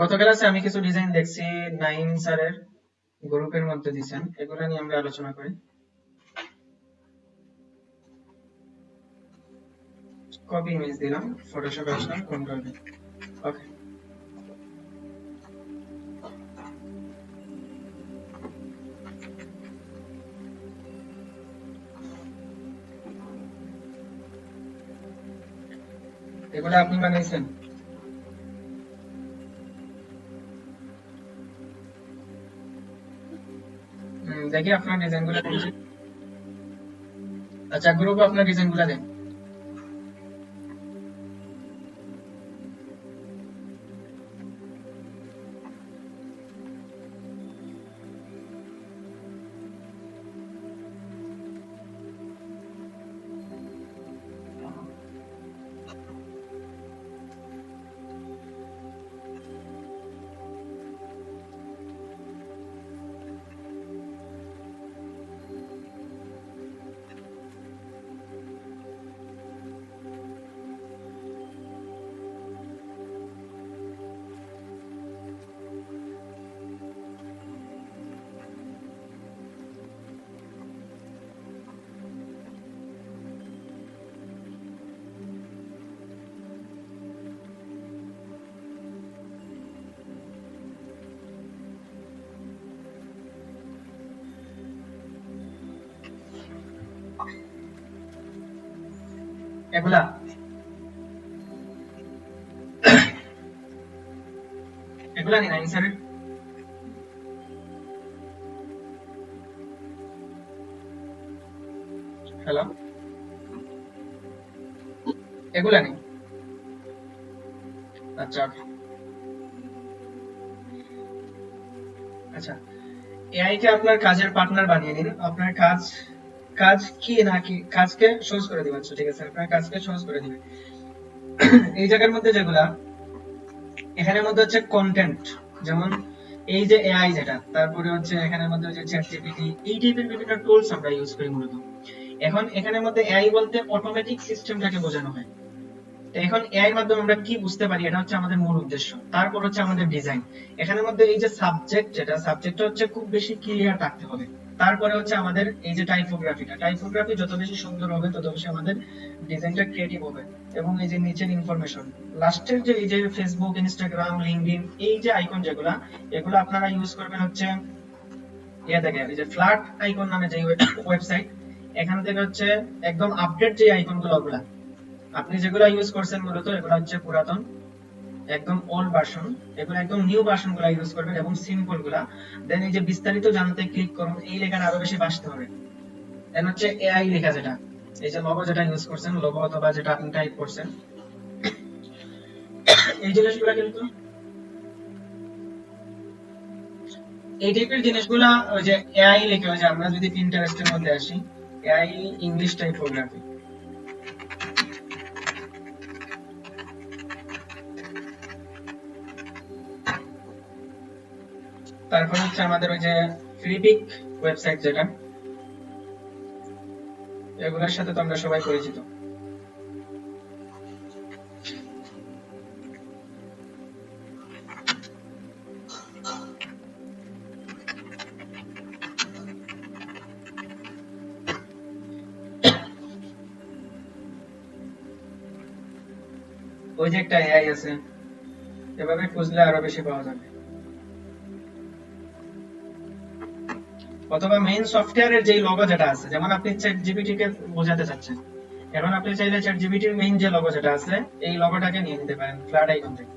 গত ক্লাসে আমি কিছু ডিজাইন দেখছি নাইম স্যারের গ্রুপের মধ্যে দিয়েছেন, এগুলো নিয়ে আমরা আলোচনা করি। কপি ইমেজ দিলাম, ফটোশপে আসলাম, কন্ট্রোল ভি। ওকে, এগুলো আপনি বানিয়েছেন? দেখি আপনার ডিজাইনগুলো দিয়েছেন। আচ্ছা, গ্রুপে আপনার ডিজাইনগুলো দেন। এগুলা এগুলা নি নাইম স্যারের? হ্যালো, এগুলা নেই? আচ্ছা, ওকে। আচ্ছা, এআই কে আপনার কাজের পার্টনার বানিয়ে নিন। আপনার কাজ কাজ কি না কি কাজকে সহজ করে দিবেন। ঠিক আছে, আপনার কাজকে সহজ করে দিবেন। এই জায়গার মধ্যে যেগুলা, এখানের মধ্যে হচ্ছে কন্টেন্ট, যেমন এই যে এআই যেটা, তারপরে হচ্ছে এখানের মধ্যে হচ্ছে চ্যাট জিপিটি, এই টাইপের বিভিন্ন টুলস আমরা ইউজ করি মূলত। এখন এখানের মধ্যে এআই বলতে অটোমেটিক সিস্টেমটাকে বোঝানো হয়। তো এখন এআই এর মাধ্যমে আমরা কি বুঝতে পারি, এটা হচ্ছে আমাদের মূল উদ্দেশ্য। তারপর হচ্ছে আমাদের ডিজাইন। এখানের মধ্যে এই যে সাবজেক্ট, যেটা সাবজেক্টটা হচ্ছে খুব বেশি ক্লিয়ার রাখতে হবে। তারপরে হচ্ছে আমাদের এই যে টাইপোগ্রাফি যত বেশি সুন্দর হবে তত বেশি আমাদের ডিজাইনটা ক্রিয়েটিভ হবে। এবং এই যে নিচের ইনফরমেশন, লাস্টের যে এই যে ফেসবুক, ইনস্টাগ্রাম, লিঙ্কডইন, এই যে আইকন যেগুলা, এগুলো আপনারা ইউজ করবেন হচ্ছে ইয়ে থেকে, এই যে ফ্ল্যাট আইকন নামে যে ওয়েবসাইট, এখান থেকে হচ্ছে একদম আপডেট যে আইকন গুলো, ওগুলা আপনি যেগুলো ইউজ করছেন মূলত এগুলো হচ্ছে পুরাতন, একদম ওল্ড ভার্সন। এগুলো একদম নিউ ভার্সন গুলা ইউজ করবেন এবং সিম্পল গুলা। দেন এই যে বিস্তারিত জানতে ক্লিক করুন, এই লেখাটা আরো বেশি বাঁচতে হবে। দেন হচ্ছে এআই লেখা, যেটা এই যে লোগো যেটা ইউজ করছেন, লোগো অথবা যেটা আপনি টাইপ করছেন, এই জিনিসগুলো কিন্তু এই টাইপের জিনিসগুলা ওই যে এআই লেখা, ওই যে আমরা যদি পিন্টারেস্টের মধ্যে আসি, এআই ইংলিশ টাইপোগ্রাফি, তারপর হচ্ছে আমাদের ওই যে ফ্লিপিক ওয়েবসাইট যেটা, এগুলোর সাথে তো আমরা সবাই পরিচিত। ওই যে একটা এআই আছে, এভাবে খুঁজলে আরো বেশি পাওয়া যাবে। অথবা মেইন সফটওয়্যারের যে লোগো যেটা আছে, যেমন আপনি চ্যাট জিপিটি কে বোঝাতে চাচ্ছেন, এখন আপনি চাইলে চ্যাট জিপিটির মেইন যে লোগো যেটা আছে, এই লোগোটাকে নিয়ে নিতে পারেন ফ্ল্যাট আইকন থেকে,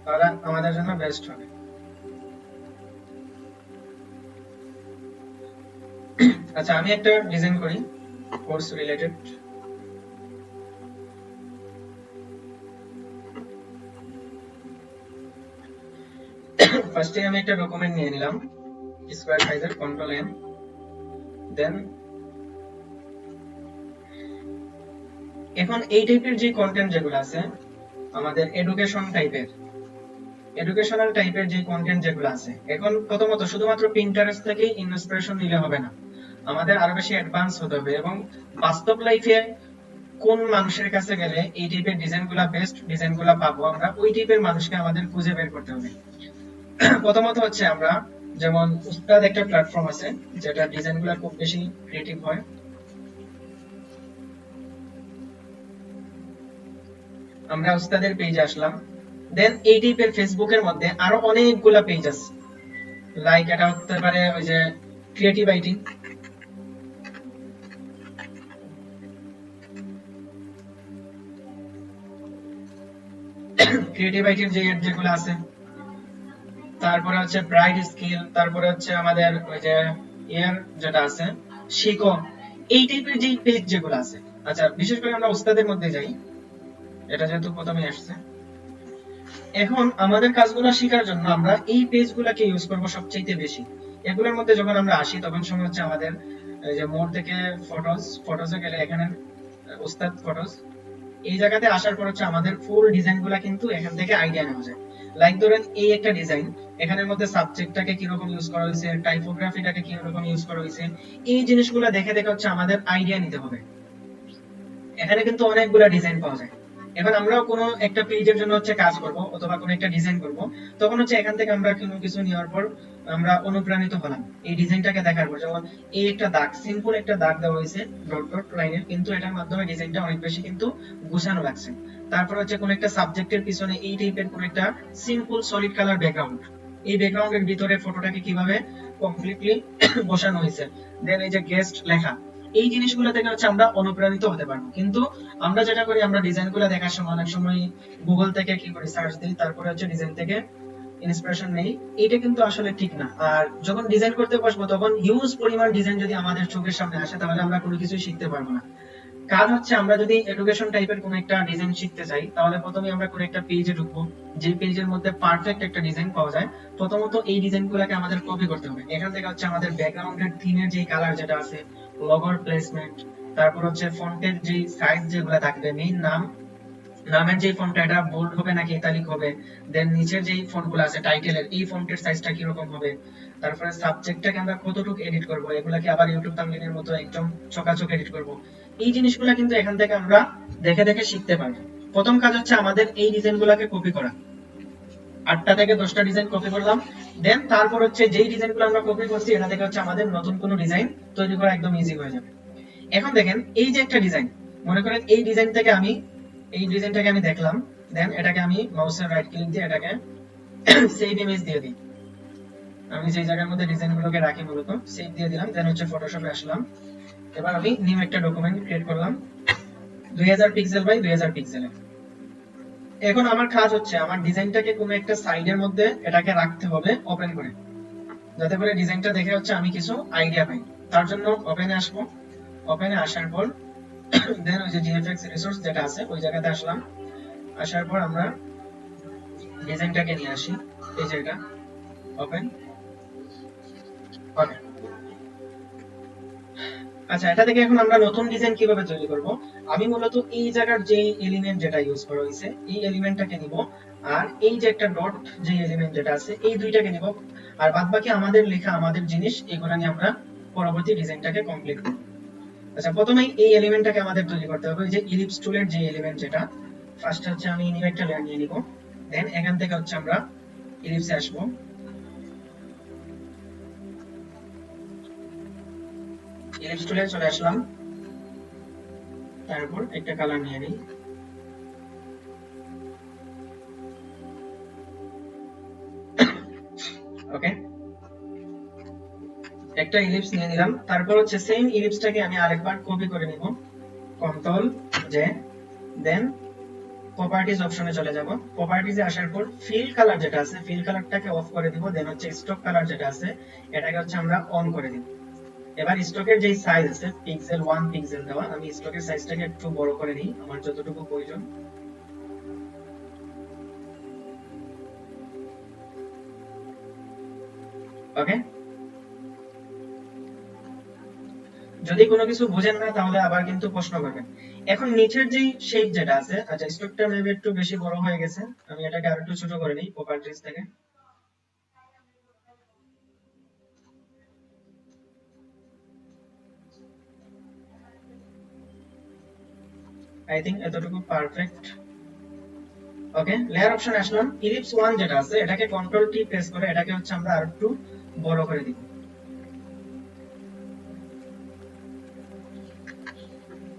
তাহলে আমাদের জন্য বেস্ট হবে। আচ্ছা, আমি একটা ডিজাইন করি কোর্স রিলেটেড। ফার্স্টে আমি একটা ডকুমেন্ট নিয়ে নিলাম, স্কয়ার সাইজের, কন্ট্রোল এন। দেন এখন এই টাইপের যে কন্টেন্ট যেগুলো আছে, আমাদের এডুকেশনাল টাইপের যে কন্টেন্ট যেগুলো আছে, এখন প্রথমত শুধুমাত্র পিন্টারেস্ট থেকে ইন্সপিরেশন নিলে হবে না, আমাদের আরো বেশি অ্যাডভান্স হতে হবে এবং বাস্তব লাইফে কোন মানুষের কাছে গেলে এই টাইপের ডিজাইনগুলো বেস্ট ডিজাইনগুলো পাবো, আমরা ওই টাইপের মানুষকে আমাদের খুঁজে বের করতে হবে। প্রথমত হচ্ছে আমরা যেমন উস্তাদ একটা প্ল্যাটফর্ম আছে যেটা ডিজাইনগুলো খুব বেশি ক্রিয়েটিভ হয়। আমরা উস্তাদের পেজে আসলাম। দেন এই টাইপের ফেসবুকের মধ্যে আরো অনেকগুলা পেজ আছে, লাইক এটা হতে পারে ওই যে ক্রিয়েটিভ আইটি, ক্রিয়েটিভ আইটির যেগুলো আছে, তারপরে হচ্ছে ব্রাইট স্কিল, তারপরে হচ্ছে আমাদের ওই যে ইয়ার যেটা আছে শিখো, এই টাইপের যে পেজ যেগুলো আছে। আচ্ছা, বিশেষ করে আমরা উস্তাদের মধ্যে যাই, এটা যেহেতু প্রথমে আসছে। এখন আমাদের কাজগুলো শেখার জন্য আমরা এই পেজগুলোকে ইউজ করব সবচেয়ে বেশি। এগুলোর মধ্যে যখন আমরা আসি তখন সময় হচ্ছে আমাদের এই যে মোর থেকে ফটোজে গেলে এখানে উস্তাদ ফটোজ, এই জায়গাতে আসার পর হচ্ছে আমাদের ফুল ডিজাইনগুলো কিন্তু এখান থেকে আইডিয়া নেওয়া যায়। লাইক ধরেন এই একটা ডিজাইন, এখানের মধ্যে সাবজেক্টটাকে কিরকম ইউজ করা হয়েছে, টাইপোগ্রাফিটাকে কিরকম ইউজ করা হয়েছে, এই জিনিসগুলো দেখে দেখে হচ্ছে আমাদের আইডিয়া নিতে হবে। এখানে কিন্তু অনেকগুলা ডিজাইন পাওয়া যায়। এখন আমরাও কোনো একটা পেজের জন্য হচ্ছে কাজ করব অথবা কোনো একটা ডিজাইন করব, তখন হচ্ছে এখান থেকে আমরা কোনো কিছু নেওয়ার পর আমরা অনুপ্রাণিত হলাম এই ডিজাইনটাকে দেখার পর। যেমন এই একটা দাগ, সিম্পল একটা দাগ দেওয়া হয়েছে ডট ডট লাইনের, কিন্তু এটার মাধ্যমে ডিজাইনটা অনেক বেশি কিন্তু গুছানো লাগছে। তারপর হচ্ছে কোনো একটা সাবজেক্টের পিছনে এই টাইপের কোনো একটা সিম্পল সলিড কালার ব্যাকগ্রাউন্ড, এই ব্যাকগ্রাউন্ডের ভিতরে ফটোটাকে কিভাবে কমপ্লিটলি বসানো হয়েছে। দেন এই যে গেস্ট লেখা, এই জিনিসগুলো থেকে হচ্ছে আমরা অনুপ্রাণিত হতে পারবো। কিন্তু আমরা যেটা করি, আমরা ডিজাইনগুলো দেখার সময় অনেক সময় গুগল থেকে কি করি, সার্চ দিই, তারপরে হচ্ছে ডিজাইন থেকে ইন্সপিরেশন নেই। এটা কিন্তু আসলে ঠিক না। আর যখন ডিজাইন করতে বসবো তখন হিউজ পরিমাণ ডিজাইন যদি আমাদের চোখের সামনে আসে তাহলে আমরা কোনো কিছুই শিখতে পারবো না। কাজ হচ্ছে আমরা যদি এডুকেশন টাইপের কোন একটা ডিজাইন শিখতে চাই তাহলে প্রথমে আমরা কোন একটা পেজে ঢুকবো, যে পেজের মধ্যে পারফেক্ট একটা ডিজাইন পাওয়া যায়। প্রথমত এই ডিজাইনগুলোকে আমাদের কপি করতে হবে। এখান থেকে হচ্ছে আমাদের ব্যাকগ্রাউন্ডের থিমের যে কালার যেটা আছে, লোগোর প্লেসমেন্ট, তারপর হচ্ছে ফন্টের যে সাইজ যেগুলো থাকবে, মেইন নামের যে ফন্টটা এটা বোল্ড হবে নাকি ইতালিক হবে, দেন নিচের যে ফন্টগুলো আছে টাইটেলের, এই ফন্টের সাইজটা কি রকম হবে, তারপরে সাবজেক্টটাকে আমরা কতটুকু এডিট করব, এগুলাকে আবার ইউটিউব থাম্বনেইলের মতো একদম চকাচক এডিট করব। এই জিনিসগুলো কিন্তু এখান থেকে আমরা দেখে দেখে শিখতে পারবো। প্রথম কাজ হচ্ছে আমাদের এই ডিজাইনগুলোকে কপি করা, 8টা থেকে 10টা ডিজাইন কপি করলাম। দেন তারপর হচ্ছে যেই ডিজাইনগুলো আমরা কপি করছি এটা থেকে হচ্ছে আমাদের নতুন কোনো ডিজাইন তৈরি করা একদম ইজি হয়ে যাবে। এখন দেখেন এই যে একটা ডিজাইন, মনে করেন এই ডিজাইন থেকে আমি এই ডিজাইনটাকে আমি দেখলাম, দেন এটাকে আমি মাউসের রাইট ক্লিক দিয়ে এটাকে সেভ ইমেজ দিয়ে দিই। আমি যে জায়গার মধ্যে ডিজাইনগুলোকে রাখি মূলত সেভ দিয়ে দিলাম। দেন হচ্ছে ফটোশপে আসলাম। এবার আমি নিউ একটা ডকুমেন্ট ক্রিয়েট করলাম 2000 পিক্সেল বাই 2000 পিক্সেলে। এখন আমার কাজ হচ্ছে আমার ডিজাইনটাকে কোনো একটা সাইডের মধ্যে এটাকে রাখতে হবে ওপেন করে, যাতে করে ডিজাইনটা দেখে হচ্ছে আমি কিছু আইডিয়া পাই। তার জন্য ওপেনে আসবো। ওপেনে আসার পর দেন ওই যে জিএফএক্স রিসোর্স যেটা আছে ওই জায়গাতে আসলাম। আসার পর আমরা ডিজাইনটাকে নিয়ে আসি, এই যে এটা ওপেন। ওকে, আচ্ছা, এটা থেকে এখন আমরা নতুন ডিজাইন কিভাবে তৈরি করব। আমি মূলত এই জায়গার যে এলিমেন্ট যেটা ইউজ করা হয়েছে এই এলিমেন্টটাকে নিব, আর এই যে একটা ডট যে এলিমেন্ট যেটা আছে এই দুইটাকে নিব, আর বাদবাকি আমাদের লেখা আমাদের জিনিস এগুলো নিয়ে আমরা পরবর্তী ডিজাইনটাকে কমপ্লিট করব। আচ্ছা, প্রথমেই এই এলিমেন্টটাকে আমাদের তৈরি করতে হবে, যে ইলিপস টুলের যে এলিমেন্ট যেটা, ফার্স্ট হচ্ছে আমি নিউ একটা লেয়ার নিয়ে নিব। দেন এখান থেকে হচ্ছে আমরা ইলিপসে আসব। ইলিপস টুলে চলে আসলাম। তারপর একটা কালার নিয়ে নিই। ওকে, একটা ইলিপস নিয়ে নিলাম। তারপর হচ্ছে সেম ইলিপসটাকে আমি আরেকবার কপি করে নিব, কন্ট্রোল জে। দেন প্রপার্টিজ অপশনে চলে যাব। প্রপার্টিজে আসার পর ফিল কালার যেটা আছে ফিল কালারটাকে অফ করে দিব। দেন হচ্ছে স্টক কালার যেটা আছে এটাকে হচ্ছে আমরা অন করে দিব। এবার স্টকের যে সাইজ আছে পিক্সেল 1 পিক্সেল দেওয়া, আমি স্টকের সাইজটাকে একটু বড় করে নিই আমার যতটুকু প্রয়োজন। ওকে, যদি কোনো কিছু বুঝেন না তাহলে আবার কিন্তু প্রশ্ন করবেন। এখন নিচের যে শেপ যেটা আছে, আচ্ছা স্টকটা মেবি একটু বেশি বড় হয়ে গেছে, আমি এটাকে আরেকটু ছোট করে নিই প্রপার্টিজ থেকে। আই থিংক এতটুকু পারফেক্ট। ওকে, লেয়ার অপশন আসলাম, ইলিপস 1 যেটা আছে এটাকে কন্ট্রোল টি প্রেস করে এটাকে হচ্ছে আমরা আরেকটু বড় করে দিব।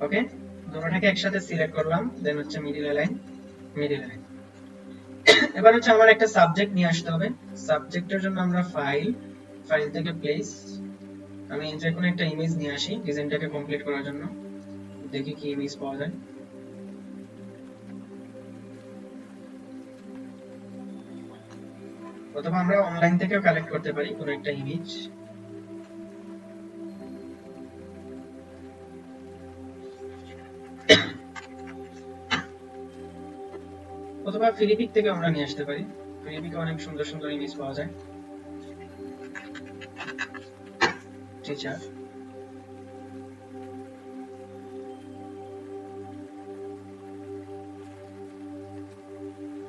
ওকে, দুটোটাকে একসাথে সিলেক্ট করলাম, দেন হচ্ছে মিডল লাইন, মিডল লাইন। এবার হচ্ছে আমার একটা সাবজেক্ট নিয়ে আসতে হবে। সাবজেক্টের জন্য আমরা ফাইল, ফাইল থেকে প্লেস, আমি যে কোনো একটা ইমেজ নিয়ে আসি ডিজাইনটাকে কমপ্লিট করার জন্য, দেখি কি ইমেজ পাওয়া যায়। অথবা আমরা অনলাইন থেকেও কালেক্ট করতে পারি কোনো একটা ইমেজ। অথবা ফিলিপিক থেকে আমরা নিয়ে আসতে পারি, ফিলিপিকে অনেক সুন্দর সুন্দর ইমেজ পাওয়া যায়। টিচার,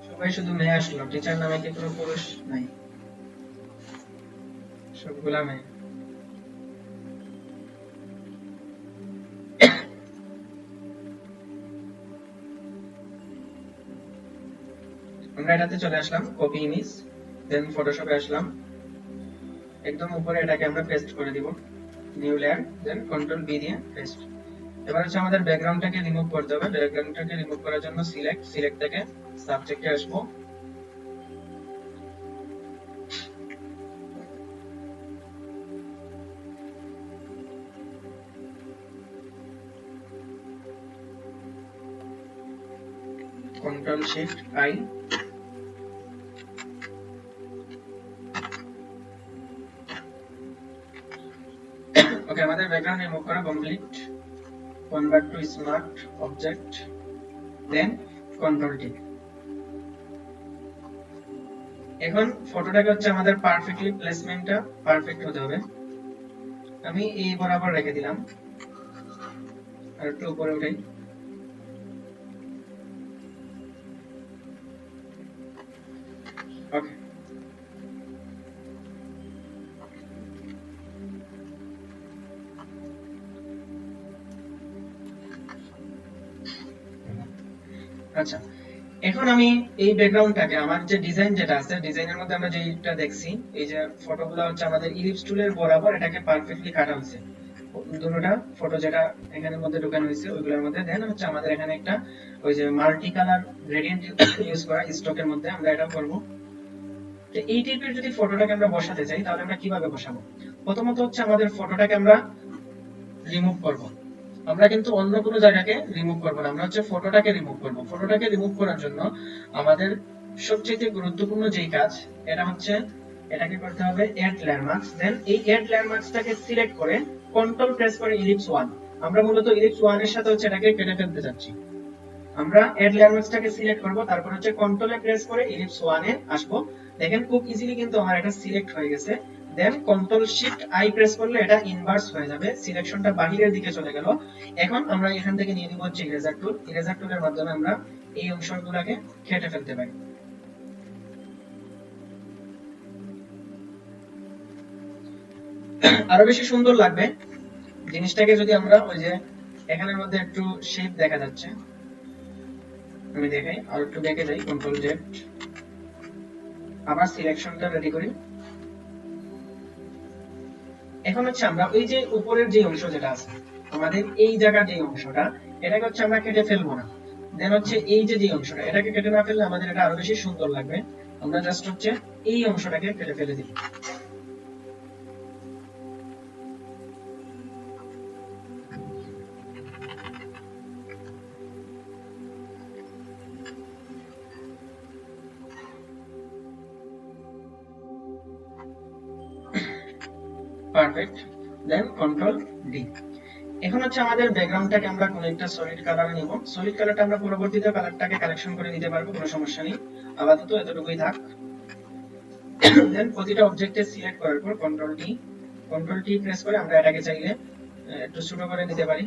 সবাই শুধু মেয়ে আসলো, টিচার নামে কি কোনো পুরুষ নাই? সবগুলা মেয়ে। আমরা এটাতে চলে আসলাম, কপি ইমেজ, দেন ফটোশপে আসলাম, একদম উপরে এটাকে আমরা পেস্ট করে দিব, নিউ লেয়ার, দেন কন্ট্রোল বি দিয়ে পেস্ট। এবার হচ্ছে আমাদের ব্যাকগ্রাউন্ডটাকে রিমুভ করতে হবে। ব্যাকগ্রাউন্ডটাকে রিমুভ করার জন্য সিলেক্ট, সিলেক্ট থেকে সাবজেক্টে আসবো, কন্ট্রোল শিফট আই, ওকে, আমাদের ব্যাকগ্রাউন্ড রিমুভ করা complete. Convert to smart object, then control T. এখন ফটোটাকে হচ্ছে আমাদের পারফেক্টলি প্লেসমেন্টটা পারফেক্ট হতে হবে। আমি এই বরাবর রেখে দিলাম, আর একটু উপরে উঠাই। ওকে, আচ্ছা, এখন আমি এই ব্যাকগ্রাউন্ডটাকে, আমার যে ডিজাইন যেটা আছে ডিজাইনের মধ্যে আমরা যেটা দেখছি, এই যে ফটোগুলো হচ্ছে আমাদের ইলিপস টুলের বরাবর এটাকে পারফেক্টলি কাটা হয়েছে দুটোটা ফটো, যেটা এখানের মধ্যে ঢোকানো হয়েছে ওইগুলোর মধ্যে। দেন হচ্ছে আমাদের এখানে একটা ওই যে মাল্টি কালার গ্রেডিয়েন্ট ইউজ করা স্টকের মধ্যে আমরা এটা করব। তো এই টাইপের যদি ফটোটাকে আমরা বসাতে চাই তাহলে আমরা কিভাবে বসাবো? প্রথমত হচ্ছে আমাদের ফটোটাকে আমরা রিমুভ করব। আমরা কিন্তু অন্য কোনো জায়গাকে রিমুভ করব না, আমরা হচ্ছে ফটোটাকে রিমুভ করব। ফটোটাকে রিমুভ করার জন্য আমাদের সবচেয়ে গুরুত্বপূর্ণ যেই কাজ, এটা হচ্ছে এটাকে করতে হবে এড ল্যান্ডমার্কস। দেন এই এড ল্যান্ডমার্কসটাকে সিলেক্ট করে কন্ট্রোল প্রেস করে ইলিপস 1, আমরা মূলত ইলিপস 1 এর সাথে হচ্ছে এটাকে কেটে ফেলতে যাচ্ছি। আমরা এড ল্যান্ডমার্কসটাকে সিলেক্ট করব, তারপর হচ্ছে কন্ট্রোলে প্রেস করে ইলিপস 1 এ আসব। দেখেন খুব ইজিলি কিন্তু আমার এটা সিলেক্ট হয়ে গেছে। দেন কন্ট্রোল শিফট আই প্রেস করলে এটা ইনভার্স হয়ে যাবে, সিলেকশনটা বাহিরের দিকে চলে গেল। এখন আমরা এখান থেকে নিয়ে নিব হচ্ছে ইরেজার টুল। ইরেজার টুলের মাধ্যমে আমরা এই অংশগুলোকে কেটে ফেলতে পারি। আরো বেশি সুন্দর লাগবে জিনিসটাকে যদি আমরা ওই যে এখানের মধ্যে একটু শেপ দেখা যাচ্ছে, আমি দেখাই, আর একটু দেখে যাই, কন্ট্রোল জেড, আবার সিলেকশনটা রেডি করি। এখন হচ্ছে আমরা ওই যে উপরের যে অংশ যেটা আছে আমাদের এই জায়গার যে অংশটা, এটাকে হচ্ছে আমরা কেটে ফেলবো না। দেন হচ্ছে এই যে অংশটা, এটাকে কেটে না ফেললে আমাদের এটা আরো বেশি সুন্দর লাগবে। আমরা জাস্ট হচ্ছে এই অংশটাকে কেটে ফেলে দিই। পারফেক্ট, দেন কন্ট্রোল ডি। এখন হচ্ছে আমাদের ব্যাকগ্রাউন্ডটাকে আমরা কোন একটা সলিড কালার নিব। সলিড কালারটা আমরা পরবর্তীতে কালারটাকে কালেকশন করে নিতে পারবো, কোনো সমস্যা নেই, আপাতত এতটুকুই থাক। দেন প্রতিটা অবজেক্টে সিলেক্ট করার পর কন্ট্রোল টি প্রেস করে আমরা এটাকে চাইলে একটু ছোট করে নিতে পারি।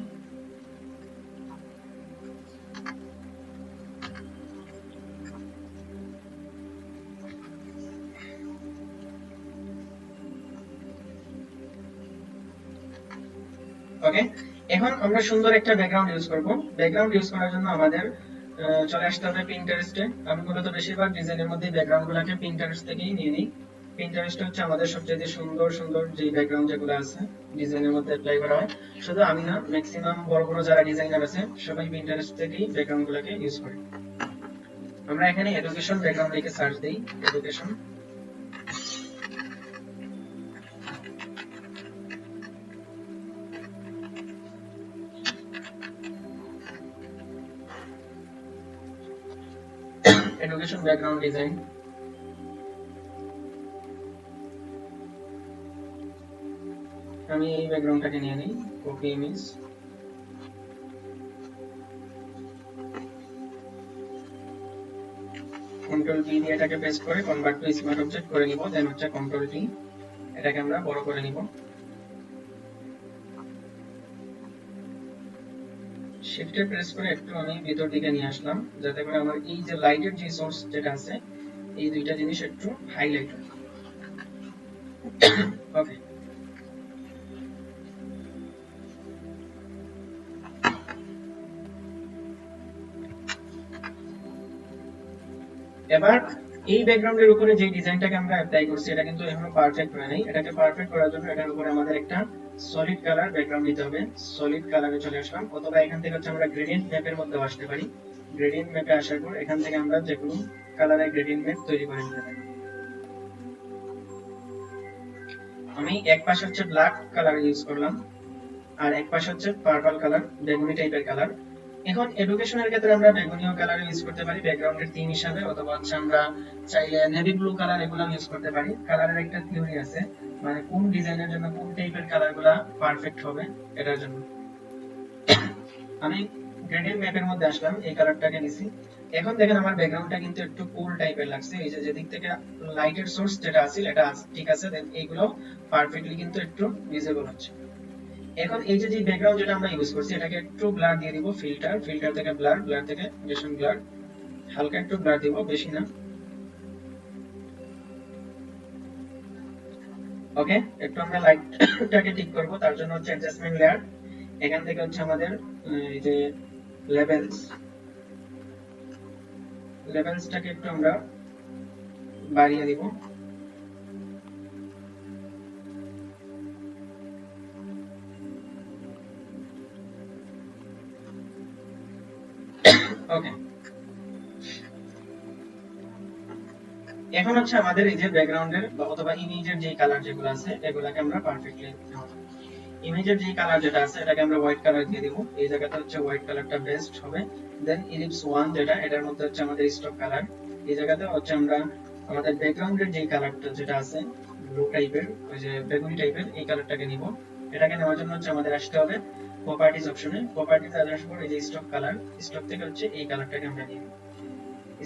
ওকে, এখন আমরা সুন্দর একটা ব্যাকগ্রাউন্ড ইউজ করব। ব্যাকগ্রাউন্ড ইউজ করার জন্য আমাদের চলে আসতে হবে পিন্টারেস্টে। আমি মূলত বেশিরভাগ ডিজাইনের মধ্যে ব্যাকগ্রাউন্ড গুলাকে পিন্টারেস্ট থেকেই নিয়ে নিই। পিন্টারেস্ট হচ্ছে আমাদের সবচেয়ে সুন্দর সুন্দর যে ব্যাকগ্রাউন্ড যেগুলো আছে ডিজাইনের মধ্যে অ্যাপ্লাই করা হয়। শুধু আমি না, ম্যাক্সিমাম বড় বড় যারা ডিজাইনার আছে সবাই পিন্টারেস্ট থেকেই ব্যাকগ্রাউন্ড গুলাকে ইউজ করে। আমরা এখানে এডুকেশন ব্যাকগ্রাউন্ড লিখে সার্চ দিই, এডুকেশন। Education background design. আমি এই ব্যাকগ্রাউন্ডটাকে নিয়ে নিই, কপি ইমেজ। কন্ট্রোল ভি দিয়ে এটাকে পেস্ট করে কনভার্ট টু স্মার্ট অবজেক্ট করে নিব। দেন হচ্ছে কন্ট্রোল টি, এটাকে আমরা বড় করে নিব। শিফটে প্রেস করে একটু আমি ভিতর দিকে নিয়ে আসলাম, যাতে করে আমার এই যে লাইটের যে সোর্স যেটা আছে এই দুইটা জিনিস একটু হাইলাইট হয়। ওকে, এবার এই ব্যাকগ্রাউন্ডের উপরে যে ডিজাইনটাকে আমরা অ্যাপ্লাই করছি এটা কিন্তু এখনো পারফেক্ট হয় নাই। এটাকে পারফেক্ট করার জন্য এটার উপরে আমাদের একটা সলিড কালার ব্যাকগ্রাউন্ড দিতে হবে। সলিড কালারে চলে আসলাম, অথবা এখান থেকে হচ্ছে আমরা গ্রেডিয়েন্ট ম্যাপের মধ্যে আসতে পারি। গ্রেডিয়েন্ট ম্যাপে আসার পর এখান থেকে আমরা যে কোনো কালারের গ্রেডিয়েন্ট ম্যাপ তৈরি করে নিতে পারি। আমি এক পাশে হচ্ছে ব্ল্যাক কালার ইউজ করলাম, আর এক পাশে হচ্ছে পার্পল কালার, বেগুনি টাইপের কালার। এখন এডুকেশনের ক্ষেত্রে আমরা বেগুনিও কালার ইউজ করতে পারি ব্যাকগ্রাউন্ডের থিম হিসাবে, অথবা হচ্ছে আমরা চাইলে নেভি ব্লু কালার এগুলো ইউজ করতে পারি। কালারের একটা থিওরি আছে, মানে কোন ডিজাইনের জন্য কোন টাইপের কালারগুলো পারফেক্ট হবে এটার জন্য। আমি গ্রেডিয়েন্ট ম্যাপের মধ্যে আসলাম, এই কালারটাকে নিছি। এখন দেখেন আমার ব্যাকগ্রাউন্ডটা কিন্তু একটু কুল টাইপের লাগছে। এই যে যেদিক থেকে লাইটের সোর্স যেটা আছে এটা ঠিক আছে, দেন এইগুলো পারফেক্টলি কিন্তু একটু ভিজিবল হচ্ছে। এখন এই যে ব্যাকগ্রাউন্ড যেটা আমরা ইউজ করছি এটাকে একটু ব্লার দিয়ে দিব। ফিল্টার থেকে ব্লার, ব্লার থেকে রেশন ব্লার, হালকা একটু ব্লার দিব, বেশি না। ওকে, একটু আমরা লাইটটাকে ঠিক করব, তার জন্য হচ্ছে অ্যাডজাস্টমেন্ট লেয়ার। এখান থেকে হচ্ছে আমাদের এই যে লেভেলসটাকে একটু আমরা বাড়িয়ে দিব। ওকে, এখন হচ্ছে আমাদের এই যে ব্যাকগ্রাউন্ডের অথবা ইমেজের যে কালার যেগুলো আছে এগুলাকে আমরা পারফেক্টলি ইমেজের যে কালার যেটা আছে এটাকে আমরা হোয়াইট কালার দিয়ে দিব। এই জায়গাতে হচ্ছে হোয়াইট কালারটা বেস্ট হবে। দেন ইলিপস 1 যেটা, এটার মধ্যে হচ্ছে আমাদের স্টক কালার। এই জায়গাতে হচ্ছে আমরা আমাদের ব্যাকগ্রাউন্ডের যে কালারটা যেটা আছে ব্লু টাইপের, ওই যে বেগুনি টাইপের, এই কালারটাকে নিব। এটাকে নেওয়ার জন্য হচ্ছে আমাদের আসতে হবে প্রপার্টিজ অপশনে। প্রপার্টিতে আসার পর এই যে স্টক কালার, স্টক থেকে হচ্ছে এই কালারটাকে আমরা নিব।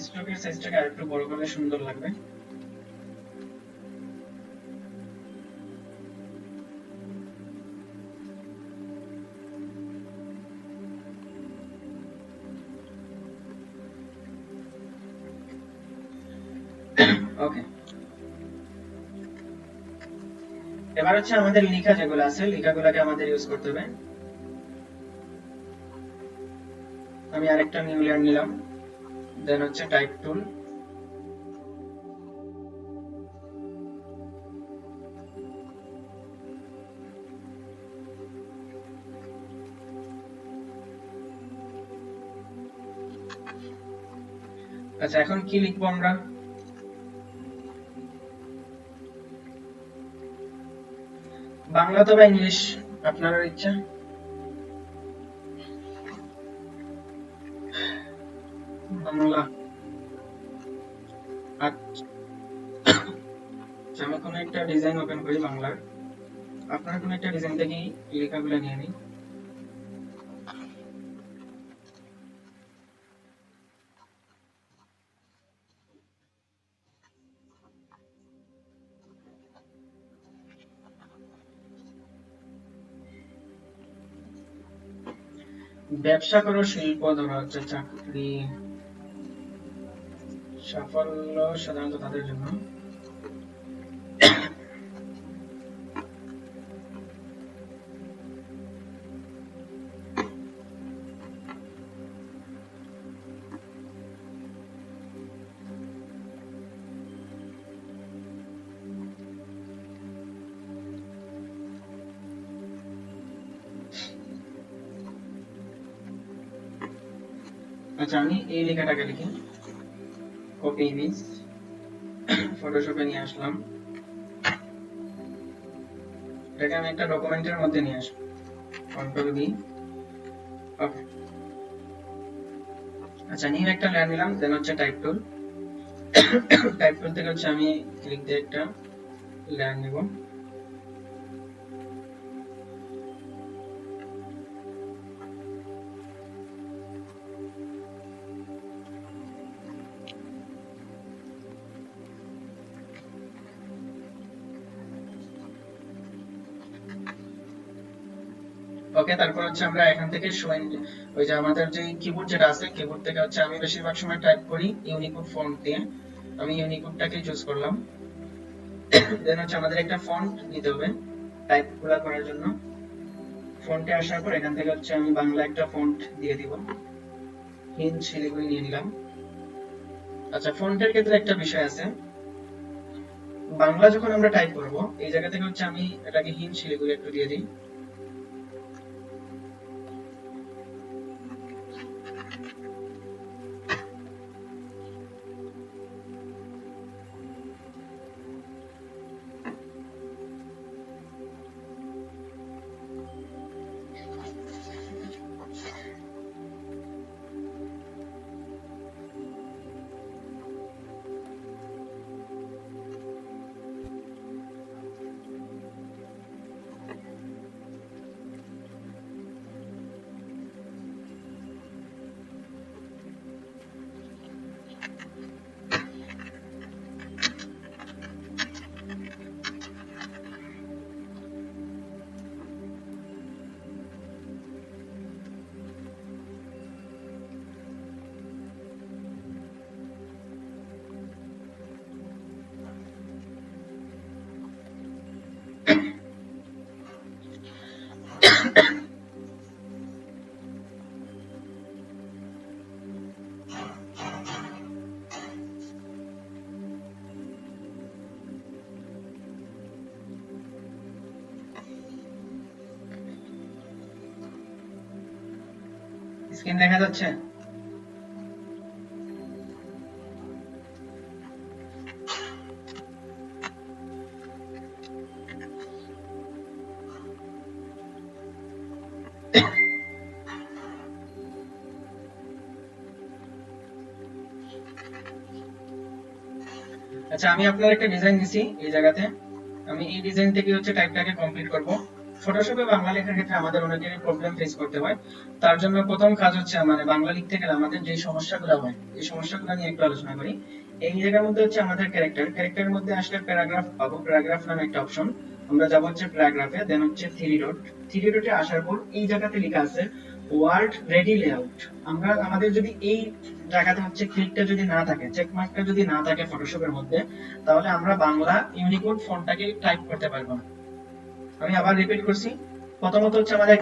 স্ট্রোকের সাইজটাকে আরেকটু বড় করলে সুন্দর লাগবে। ওকে, এবার হচ্ছে আমাদের লেখা যেগুলো আছে লেখাগুলোকে আমাদের ইউজ করতে হবে। আমি আরেকটা নিউ লেয়ার নিলাম, দেন হচ্ছে টাইপ টুল। আচ্ছা, এখন কি লিখবো আমরা? বাংলা অথবা ইংলিশ, আপনার ইচ্ছা। বাংলা। আচ্ছা, আমি কোনো একটা ডিজাইন ওপেন করি বাংলার। আপনার কোনো একটা ডিজাইন থেকে লেখাগুলো নিয়ে নিই। ব্যবসা করো, শিল্প ধরো, হচ্ছে চাকরি, সাফল্য সাধারণত তাদের জন্য। আচ্ছা আমি এই লেখাটাকে লিখি, কপি ইমেজ, ফটোশপে নিয়ে আসলাম, এটাকে আমি একটা ডকুমেন্টের মধ্যে নিয়ে আসবো, কন্ট্রোল বি। ওকে, আচ্ছা নিউ একটা লেয়ার নিলাম, দেন হচ্ছে টাইপ টুল, টাইপ টুল থেকে হচ্ছে আমি ক্লিক দিয়ে একটা লেয়ার নেব। ওকে, তারপর হচ্ছে আমরা এখান থেকে ওই যে আমাদের যে কিবোর্ড যেটা আছে, কিবোর্ড থেকে হচ্ছে আমি বেশিরভাগ সময় টাইপ করি ইউনিকোড ফন্ট দিয়ে, আমি ইউনিকোডটাকে চুজ করলাম। দেন হচ্ছে আমাদের একটা ফন্ট নিতে হবে টাইপ গুলা করার জন্য। ফন্টে আসার পর এখান থেকে হচ্ছে আমি বাংলা একটা ফন্ট দিয়ে দিব, হিন্দ শিলিগুড়ি নিয়ে নিলাম। আচ্ছা ফন্টের ক্ষেত্রে একটা বিষয় আছে, বাংলা যখন আমরা টাইপ করব এই জায়গা থেকে হচ্ছে আমি এটাকে হিন্দ শিলিগুড়ি একটু দিয়ে দিই। স্ক্রিন দেখা যাচ্ছে? আচ্ছা আমি আপনার একটা ডিজাইন দিছি এই জায়গাতে, আমি এই ডিজাইন থেকে হচ্ছে টাইপটাকে কমপ্লিট করব। ফটোশপে বাংলা লেখার ক্ষেত্রে আমাদের অনেকেরই প্রবলেম ফেস করতে হয়, তার জন্য প্রথম কাজ হচ্ছে মানে বাংলা লিখতে গেলে আমাদের যে সমস্যাগুলো হয় এই সমস্যাগুলো নিয়ে একটু আলোচনা করি। এই জায়গার মধ্যে হচ্ছে আমাদের ক্যারেক্টারের মধ্যে আসলে প্যারাগ্রাফ পাবো, প্যারাগ্রাফ নামে একটা অপশন, আমরা যাব হচ্ছে প্যারাগ্রাফে, দেন হচ্ছে থ্রি ডটে আসার পর এই জায়গাতে লেখা আছে ওয়ার্ড রেডি লেআউট। আমরা আমাদের যদি এই জায়গাতে হচ্ছে ক্লিকটা যদি না থাকে, চেক মার্কটা যদি না থাকে ফটোশপের মধ্যে, তাহলে আমরা বাংলা ইউনিকোড ফন্টটাকে টাইপ করতে পারবো না। আমি আবার রিপিট করছি, প্রথমত হচ্ছে আমাদের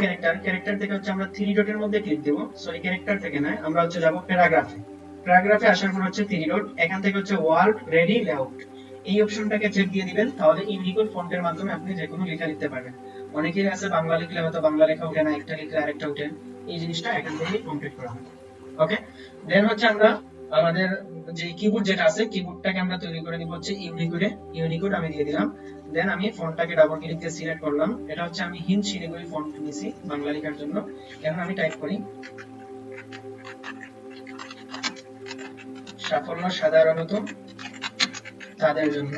ক্যারেক্টার থেকে হচ্ছে আমরা থ্রি ডটের মধ্যে ক্লিক দেব, সরি ক্যারেক্টার থেকে নয়, আমরা হচ্ছে যাব প্যারাগ্রাফে, প্যারাগ্রাফে আসার পর হচ্ছে থ্রি ডট, এখান থেকে হচ্ছে ওয়ার্ড রেডি লেআউট, এই অপশনটাকে চেক দিয়ে দিবেন, তাহলে ইউনিকোড ফন্টের মাধ্যমে আপনি যে কোনো লেখা লিখতে পারবেন। অনেকের আছে বাংলা লিখলে হয়তো বাংলা লেখা ওঠে না, একটা লিখলে আরেকটা ওঠে, এই জিনিসটা এখান থেকে কমপ্লিট করা হয়। ওকে, দেন হচ্ছে আমরা আমাদের যে কিবোর্ড যেটা আছে কিবোর্ডটাকে আমরা তৈরি করে নিব হচ্ছে ইউনিকোড আমি দিয়ে দিলাম। দেন আমি ফন্টটাকে ডাবল ক্লিক দিয়ে সিলেক্ট করলাম, এটা হচ্ছে আমি হিন্দ শিলিগুড়ি ফন্ট নিয়েছি বাংলা লেখার জন্য। এখন আমি টাইপ করি সাফল্য সাধারণত তাদের জন্য।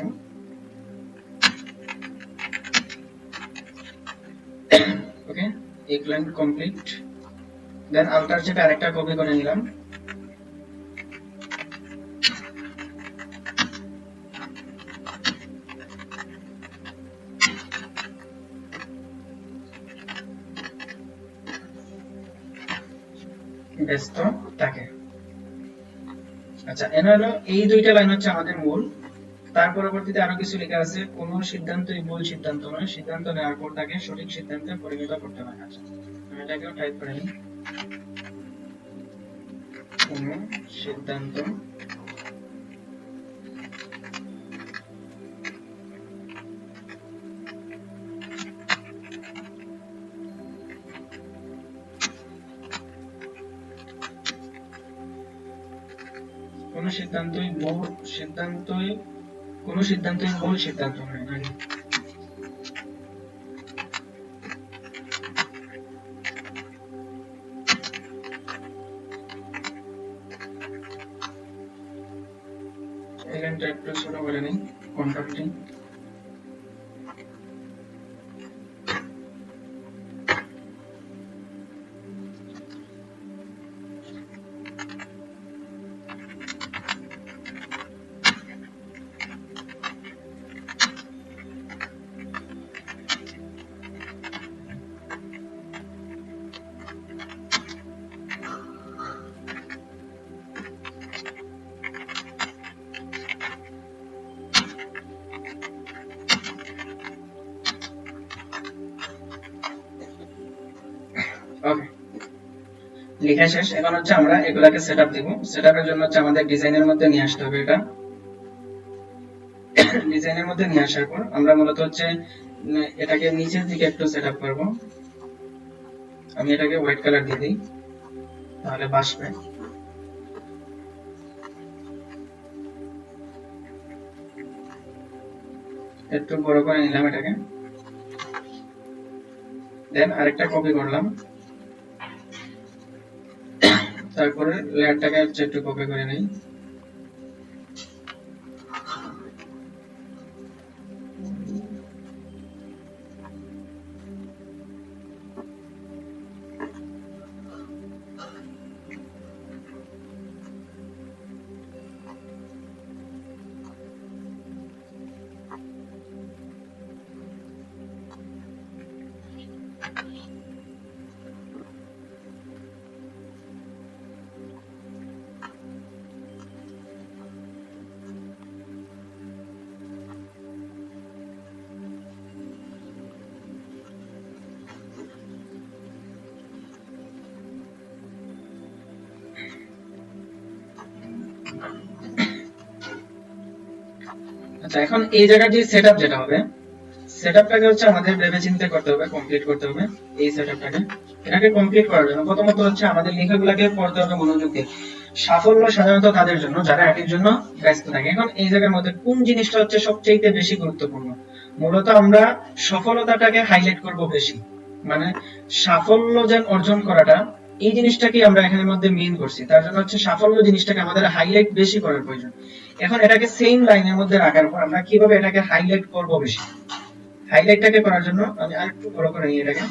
ওকে, এক লাইন কমপ্লিট। দেন আল্টার চেপে আরেকটা কপি করে নিলাম, ব্যস্ত থাকে। আচ্ছা এন হলো এই দুইটা লাইন হচ্ছে আমাদের মূল। তার পরবর্তীতে আরো কিছু লেখা আছে, কোন সিদ্ধান্তই ভুল সিদ্ধান্ত নয়, সিদ্ধান্ত নেওয়ার পর তাকে সঠিক সিদ্ধান্তে পরিণত করতে হয়। আচ্ছা আমি এটাকেও টাইপ করে নিই, কোন সিদ্ধান্ত কোনো সিদ্ধান্তই ভুল সিদ্ধান্ত হয় না। এখানটা একটু ছোট করে নিই কন্ট্রাক্টিং। ওকে, লেখা শেষ। এখন হচ্ছে আমরা এগুলাকে সেটআপ দিব। সেটআপের জন্য হচ্ছে আমাদের ডিজাইনের মধ্যে নিয়ে আসতে হবে। এটা ডিজাইনের মধ্যে নিয়ে আসার পর আমরা মূলত হচ্ছে এটাকে নিচের দিকে একটু সেটআপ করব। আমি এটাকে হোয়াইট কালার দিয়ে দিই, তাহলে বাসবে। একটু বড় করে নিলাম এটাকে, দেন আরেকটা কপি করলাম, তারপরে লেয়ারটাকে একটু কপি করে নেই। আচ্ছা, এখন এই জায়গার যে সেটআপ যেটা হবে, সেটআপটাকে হচ্ছে আমাদের ভেবে চিন্তে করতে হবে, কমপ্লিট করতে হবে। এই সেটআপটাকে এটাকে কমপ্লিট করার জন্য প্রথমত হচ্ছে আমাদের লেখাগুলোকে পড়তে হবে মনোযোগ দিয়ে। সাফল্য সাধারণত তাদের জন্য যারা এটির জন্য ব্যস্ত থাকে। এখন এই জায়গার মধ্যে কোন জিনিসটা হচ্ছে সবচেয়ে বেশি গুরুত্বপূর্ণ? মূলত আমরা সফলতাটাকে হাইলাইট করব বেশি, মানে সাফল্য যে অর্জন করাটা, এই জিনিসটাকে আমরা এখানের মধ্যে মেইন করছি। তার জন্য হচ্ছে সাফল্য জিনিসটাকে আমাদের হাইলাইট বেশি করার প্রয়োজন। এখন এটাকে সেম লাইনের মধ্যে রাখার পর আমরা কিভাবে এটাকে হাইলাইট করব বেশি? হাইলাইটটাকে করার জন্য আমি আরেকটু বড় করে নিই এটাকে।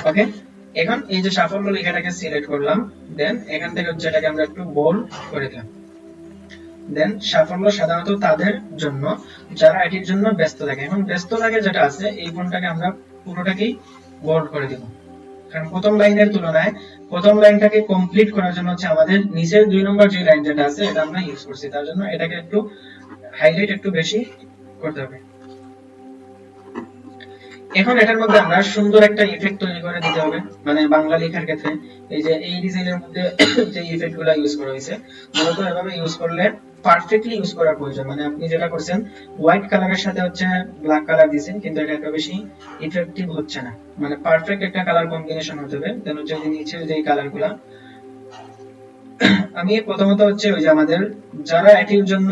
ওকে, এখন এই যে সাফল্য লেখাটাকে সিলেক্ট করলাম, দেন এখান থেকে হচ্ছে এটাকে আমরা একটু বোল্ড করে দিলাম। দেন সাফল্য সাধারণত তাদের জন্য যারা এটির জন্য ব্যস্ত থাকে। এখন ব্যস্ত থাকে যেটা আছে, এই ফন্টটাকে আমরা পুরোটাকেই বোল্ড করে দিব, কারণ প্রথম লাইনের তুলনায় প্রথম লাইনটাকে কমপ্লিট করার জন্য হচ্ছে আমাদের নিচের 2 নম্বর যে লাইন যেটা আছে এটা আমরা ইউজ করছি, তার জন্য এটাকে একটু হাইলাইট একটু বেশি করতে হবে। এখন এটার মধ্যে আমরা সুন্দর একটা ইফেক্ট তৈরি করে দিতে হবে, মানে বাংলা লেখার ক্ষেত্রে এই যে এই ডিজাইনের মধ্যে যে ইফেক্টগুলো ইউজ করা হয়েছে, মূলত এভাবে ইউজ করলে পারফেক্টলি ইউজ করার প্রয়োজন। মানে আপনি যেটা করছেন হোয়াইট কালারের সাথে হচ্ছে ব্ল্যাক কালার দিয়েছেন, কিন্তু এটা এত বেশি ইফেক্টিভ হচ্ছে না। মানে পারফেক্ট একটা কালার কম্বিনেশন হতে হবে। দেন হচ্ছে নিচে যে কালারগুলো, আমি প্রথমত হচ্ছে ওই যে আমাদের যারা এটির জন্য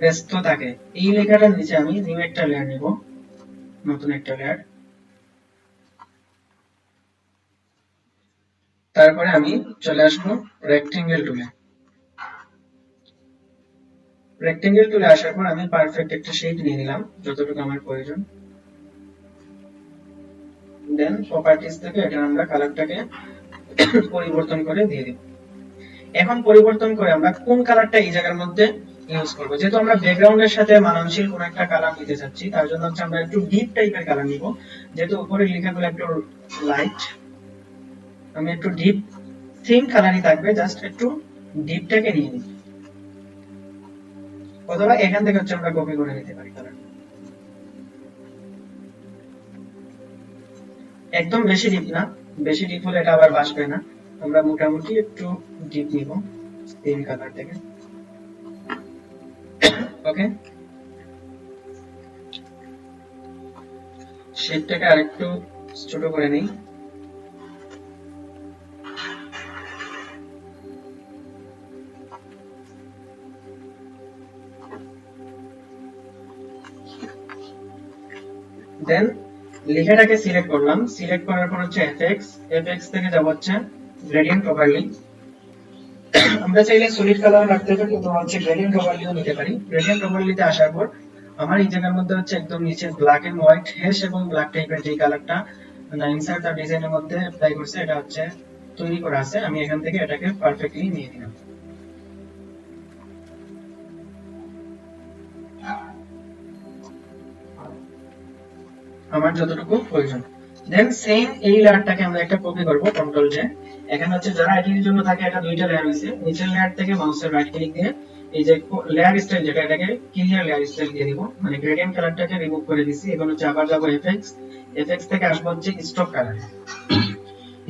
ব্যস্ত থাকে এই লেখাটার নিচে আমি নিউ একটা লেয়ার নিব, নতুন একটা লেয়ার। তারপরে আমি চলে আসবো রেক্টেঙ্গেল টুলে। রেক্টেঙ্গেল টুলে আসার পর আমি পারফেক্ট একটা শেপ নিয়ে নিলাম যতটুকু আমার প্রয়োজন। দেন প্রপার্টিজ থেকে এটা আমরা কালারটাকে পরিবর্তন করে দিয়ে দিব। এখন পরিবর্তন করে আমরা কোন কালারটা এই জায়গার মধ্যে ইউজ করব, যেহেতু আমরা ব্যাকগ্রাউন্ডের সাথে মানানসই কোন একটা কালার নিতে চাচ্ছি, তার জন্য হচ্ছে আমরা একটু ডিপ টাইপের কালার নিব। যেহেতু উপরে লেখাগুলো একটু লাইট, আমি একটু ডিপ সেম কালারই থাকবে, জাস্ট একটু ডিপটাকে নিয়ে নিই। অথবা এখান থেকে হচ্ছে আমরা কপি করে নিতে পারি কালার। একদম বেশি ডিপ না, বেশি ডিপ হলে এটা আবার বাসবে না। আমরা মোটামুটি একটু ডিপ নিব সেম কালার থেকে। ওকে, শেপটাকে আরেকটু ছোট করে নেই। দেন লেখাটাকে সিলেক্ট করলাম, সিলেক্ট করার পর হচ্ছে এফএক্স, এফএক্স থেকে যাব হচ্ছে গ্রেডিয়েন্ট ওভারলে। আমরা চাইলে সলিড কালার রাখতে পারি অথবা হচ্ছে গ্রেডিয়েন্ট ওভারলেও নিতে পারি। গ্রেডিয়েন্ট ওভারলেতে আসার পর আমার এই জায়গার মধ্যে হচ্ছে একদম নিচে ব্ল্যাক এন্ড হোয়াইট হ্যাশ এবং ব্ল্যাক টাইপের যে কালারটা ইনসার্ট দা ডিজাইনের মধ্যে অ্যাপ্লাই করছে, এটা হচ্ছে তৈরি করা আছে। আমি এখান থেকে এটাকে পারফেক্টলি নিয়ে নিলাম আমার যতটুকু প্রয়োজন। দেন সেম এই লেয়ারটাকে আমরা একটা কপি করব, কন্ট্রোল জে। এখানে হচ্ছে যারা এডিটের জন্য থাকে, এটা দুইটা লেয়ার হইছে। নিচের লেয়ার থেকে মাউসের রাইট ক্লিক দিয়ে এই যে লেয়ার স্টাইল যেটা, এটাকে ক্লিয়ার লেয়ার স্টাইল দিয়ে দিব, মানে গ্রেডিয়েন্ট কালারটাকে রিমুভ করে দিছি। এখন হচ্ছে আবার যাব এফএক্স, এফএক্স থেকে আসবো হচ্ছে স্ট্রোক কালার।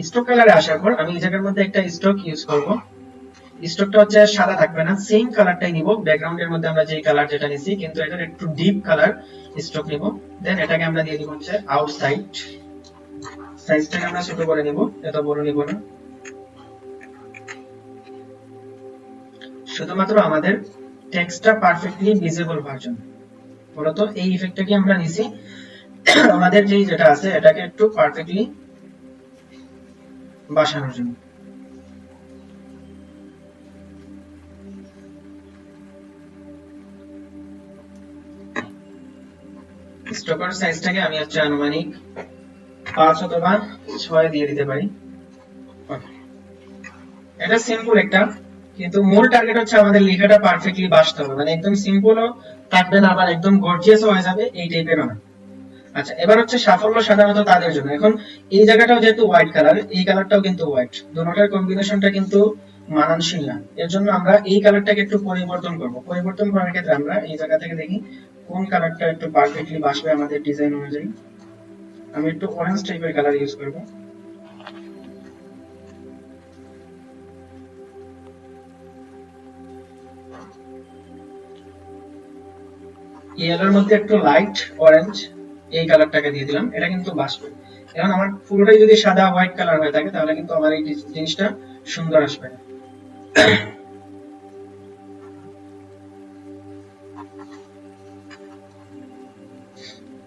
স্ট্রোক কালারে আসার পর আমি এই জায়গার মধ্যে একটা স্ট্রোক ইউজ করব। স্ট্রোকটা হচ্ছে সাদা থাকবে না, সেম কালারটাই নিব। ব্যাকগ্রাউন্ডের মধ্যে আমরা যে কালার যেটা নিছি, কিন্তু এটার একটু ডিপ কালার স্ট্রোক নিব। দেন এটাকে আমরা দিয়ে দিব হচ্ছে আউটসাইড, সাইজটাকে আমরা ছোট করে নিব, এত বড় নিব না। শুধুমাত্র আমাদের টেক্সটটা পারফেক্টলি ভিজিবল হওয়ার জন্য। মূলত এই ইফেক্টটাকে আমরা নিছি আমাদের যেটা আছে এটাকে একটু পারফেক্টলি বাসানোর জন্য। স্ট্রোকের সাইজটাকে আমি হচ্ছে আনুমানিক 5 অথবা 6 দিয়ে দিতে পারি। এটা সিম্পল একটা, কিন্তু মূল টার্গেট হচ্ছে আমাদের লেখাটা পারফেক্টলি বাসতে হবে, মানে একদম সিম্পলও থাকবে না আবার একদম গর্জিয়াসও হয়ে যাবে এই টাইপেরও না। আচ্ছা, এবার হচ্ছে সাফল্য সাধারণত তাদের জন্য। এখন এই জায়গাটাও যেহেতু হোয়াইট কালার, এই কালারটাও কিন্তু হোয়াইট, দুটোটার কম্বিনেশনটা কিন্তু মানানসই না। এর জন্য আমরা এই কালারটাকে একটু পরিবর্তন করব। পরিবর্তন করার ক্ষেত্রে আমরা এই জায়গা থেকে দেখি কোন কালারটা একটু পারফেক্টলি বাসবে আমাদের ডিজাইন অনুযায়ী। আমি একটু অরেঞ্জ টাইপের কালার ইউজ করব। ইয়েলোর মধ্যে একটু লাইট অরেঞ্জ এই কালারটাকে দিয়ে দিলাম, এটা কিন্তু বাসবে। এখন আমার পুরোটাই যদি সাদা হোয়াইট কালার হয়ে থাকে তাহলে কিন্তু আমার এই জিনিসটা সুন্দর আসবে না।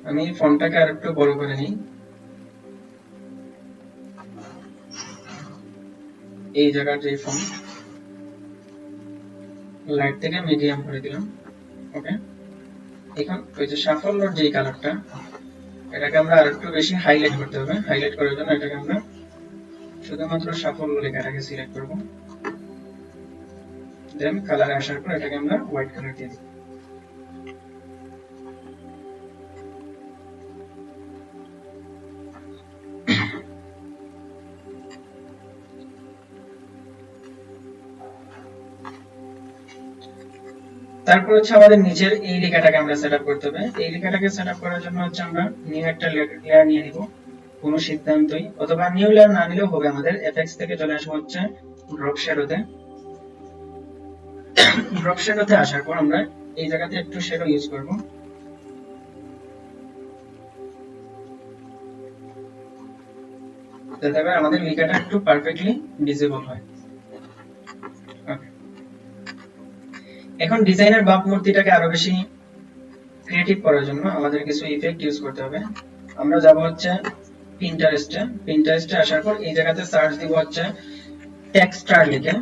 আমি ফন্টটাকে আর একটু বড় করে নিই, এই জায়গার যে ফন্ট লাইট থেকে মিডিয়াম করে দিলাম। ওকে, এখন ওই যে সাফল্যর যে কালারটা, এটাকে আমরা আর একটু বেশি হাইলাইট করতে হবে। হাইলাইট করার জন্য এটাকে আমরা শুধুমাত্র সাফল্য লেখাটাকে সিলেক্ট করব। দেন কালারে আসার পর এটাকে আমরা হোয়াইট কালার দিয়ে দিব। তারপর হচ্ছে আমাদের নিচের এই লেখাটাকে আমরা সেটআপ করতে হবে। এই লেখাটাকে সেটআপ করার জন্য হচ্ছে আমরা নিউ একটা লেয়ার নিয়ে নিব, কোনো সিদ্ধান্তই, অথবা নিউ লেয়ার না নিলেও হবে। আমাদের এফএক্স থেকে চলে আসবো হচ্ছে ড্রপ শ্যাডোতে। ড্রপ শ্যাডোতে আসার পর আমরা এই জায়গাতে একটু শ্যাডো ইউজ করব। যাতে করে আমাদের লেখাটা একটু পারফেক্টলি ভিজিবল হয়। এখন ডিজাইনের ভাবমূর্তিটাকে আরো বেশি ক্রিয়েটিভ করার জন্য আমাদের কিছু ইফেক্ট ইউজ করতে হবে। আমরা যাব হচ্ছে পিন্টারেস্টে। পিন্টারেস্টে আসার পর এই জায়গাতে সার্চ দিব হচ্ছে টেক্সটার লিখে,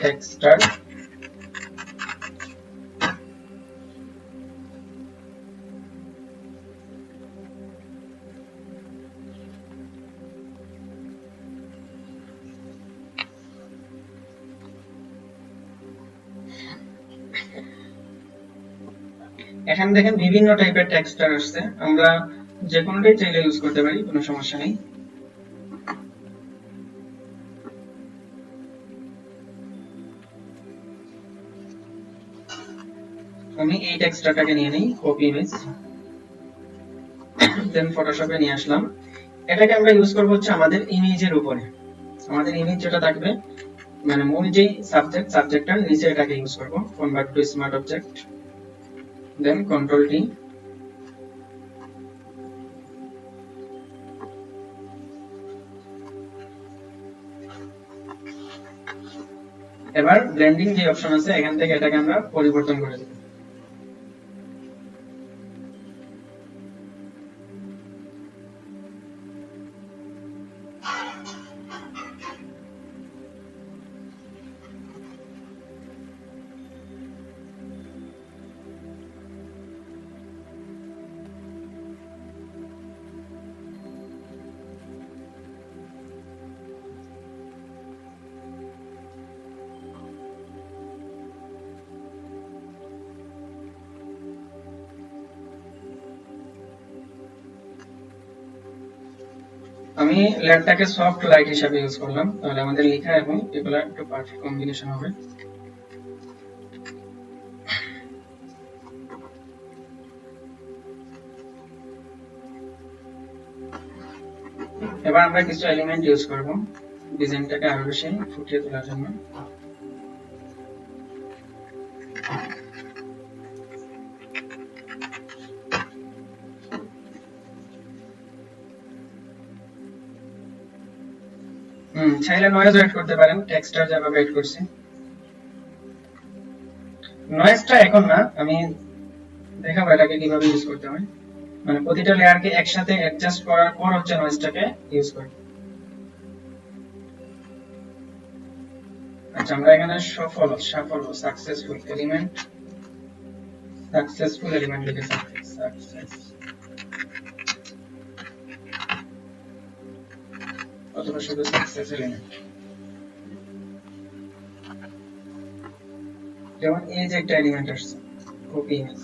টেক্সটার। এখানে দেখেন বিভিন্ন টাইপের টেক্সটার আসছে, আমরা যে কোনোটাই চাইলে ইউজ করতে পারি, কোনো সমস্যা নেই। আমি এই টেক্সটারটাকে নিয়ে নিই, কপি ইমেজ, দেন ফটোশপে নিয়ে আসলাম। এটাকে আমরা ইউজ করব হচ্ছে আমাদের ইমেজের উপরে। আমাদের ইমেজ যেটা থাকবে, মানে মূল যেই সাবজেক্টটার নিচে এটাকে ইউজ করব। Convert to smart object, then control T. এবার ব্লেন্ডিং যে অপশন আছে এখান থেকে এটাকে আমরা পরিবর্তন করে দেব। আমি ল্যাডটাকে সফট লাইট হিসাবে ইউজ করলাম, তাহলে আমাদের লেখা এবং এগুলা একটু পারফেক্ট কম্বিনেশন হবে। এবার আমরা কিছু এলিমেন্ট ইউজ করব ডিজাইনটাকে আরো বেশি ফুটিয়ে তোলার জন্য। চাইলে নয়েজ এড করতে পারেন, টেক্সচার যেভাবে এড করছি। নয়েজটা এখন না, আমি দেখাবো এটাকে কিভাবে ইউজ করতে হয়। মানে প্রতিটা লেয়ারকে একসাথে অ্যাডজাস্ট করার পর হচ্ছে নয়েজটাকে ইউজ করি। আচ্ছা, আমরা এখানে সফল সাকসেসফুল এলিমেন্ট লিখেছি। সাকসেস অথবা শুধু সাকসেস এলিমেন্ট। যেমন এই যে একটা এলিমেন্ট আসছে, কপি ইমেজ।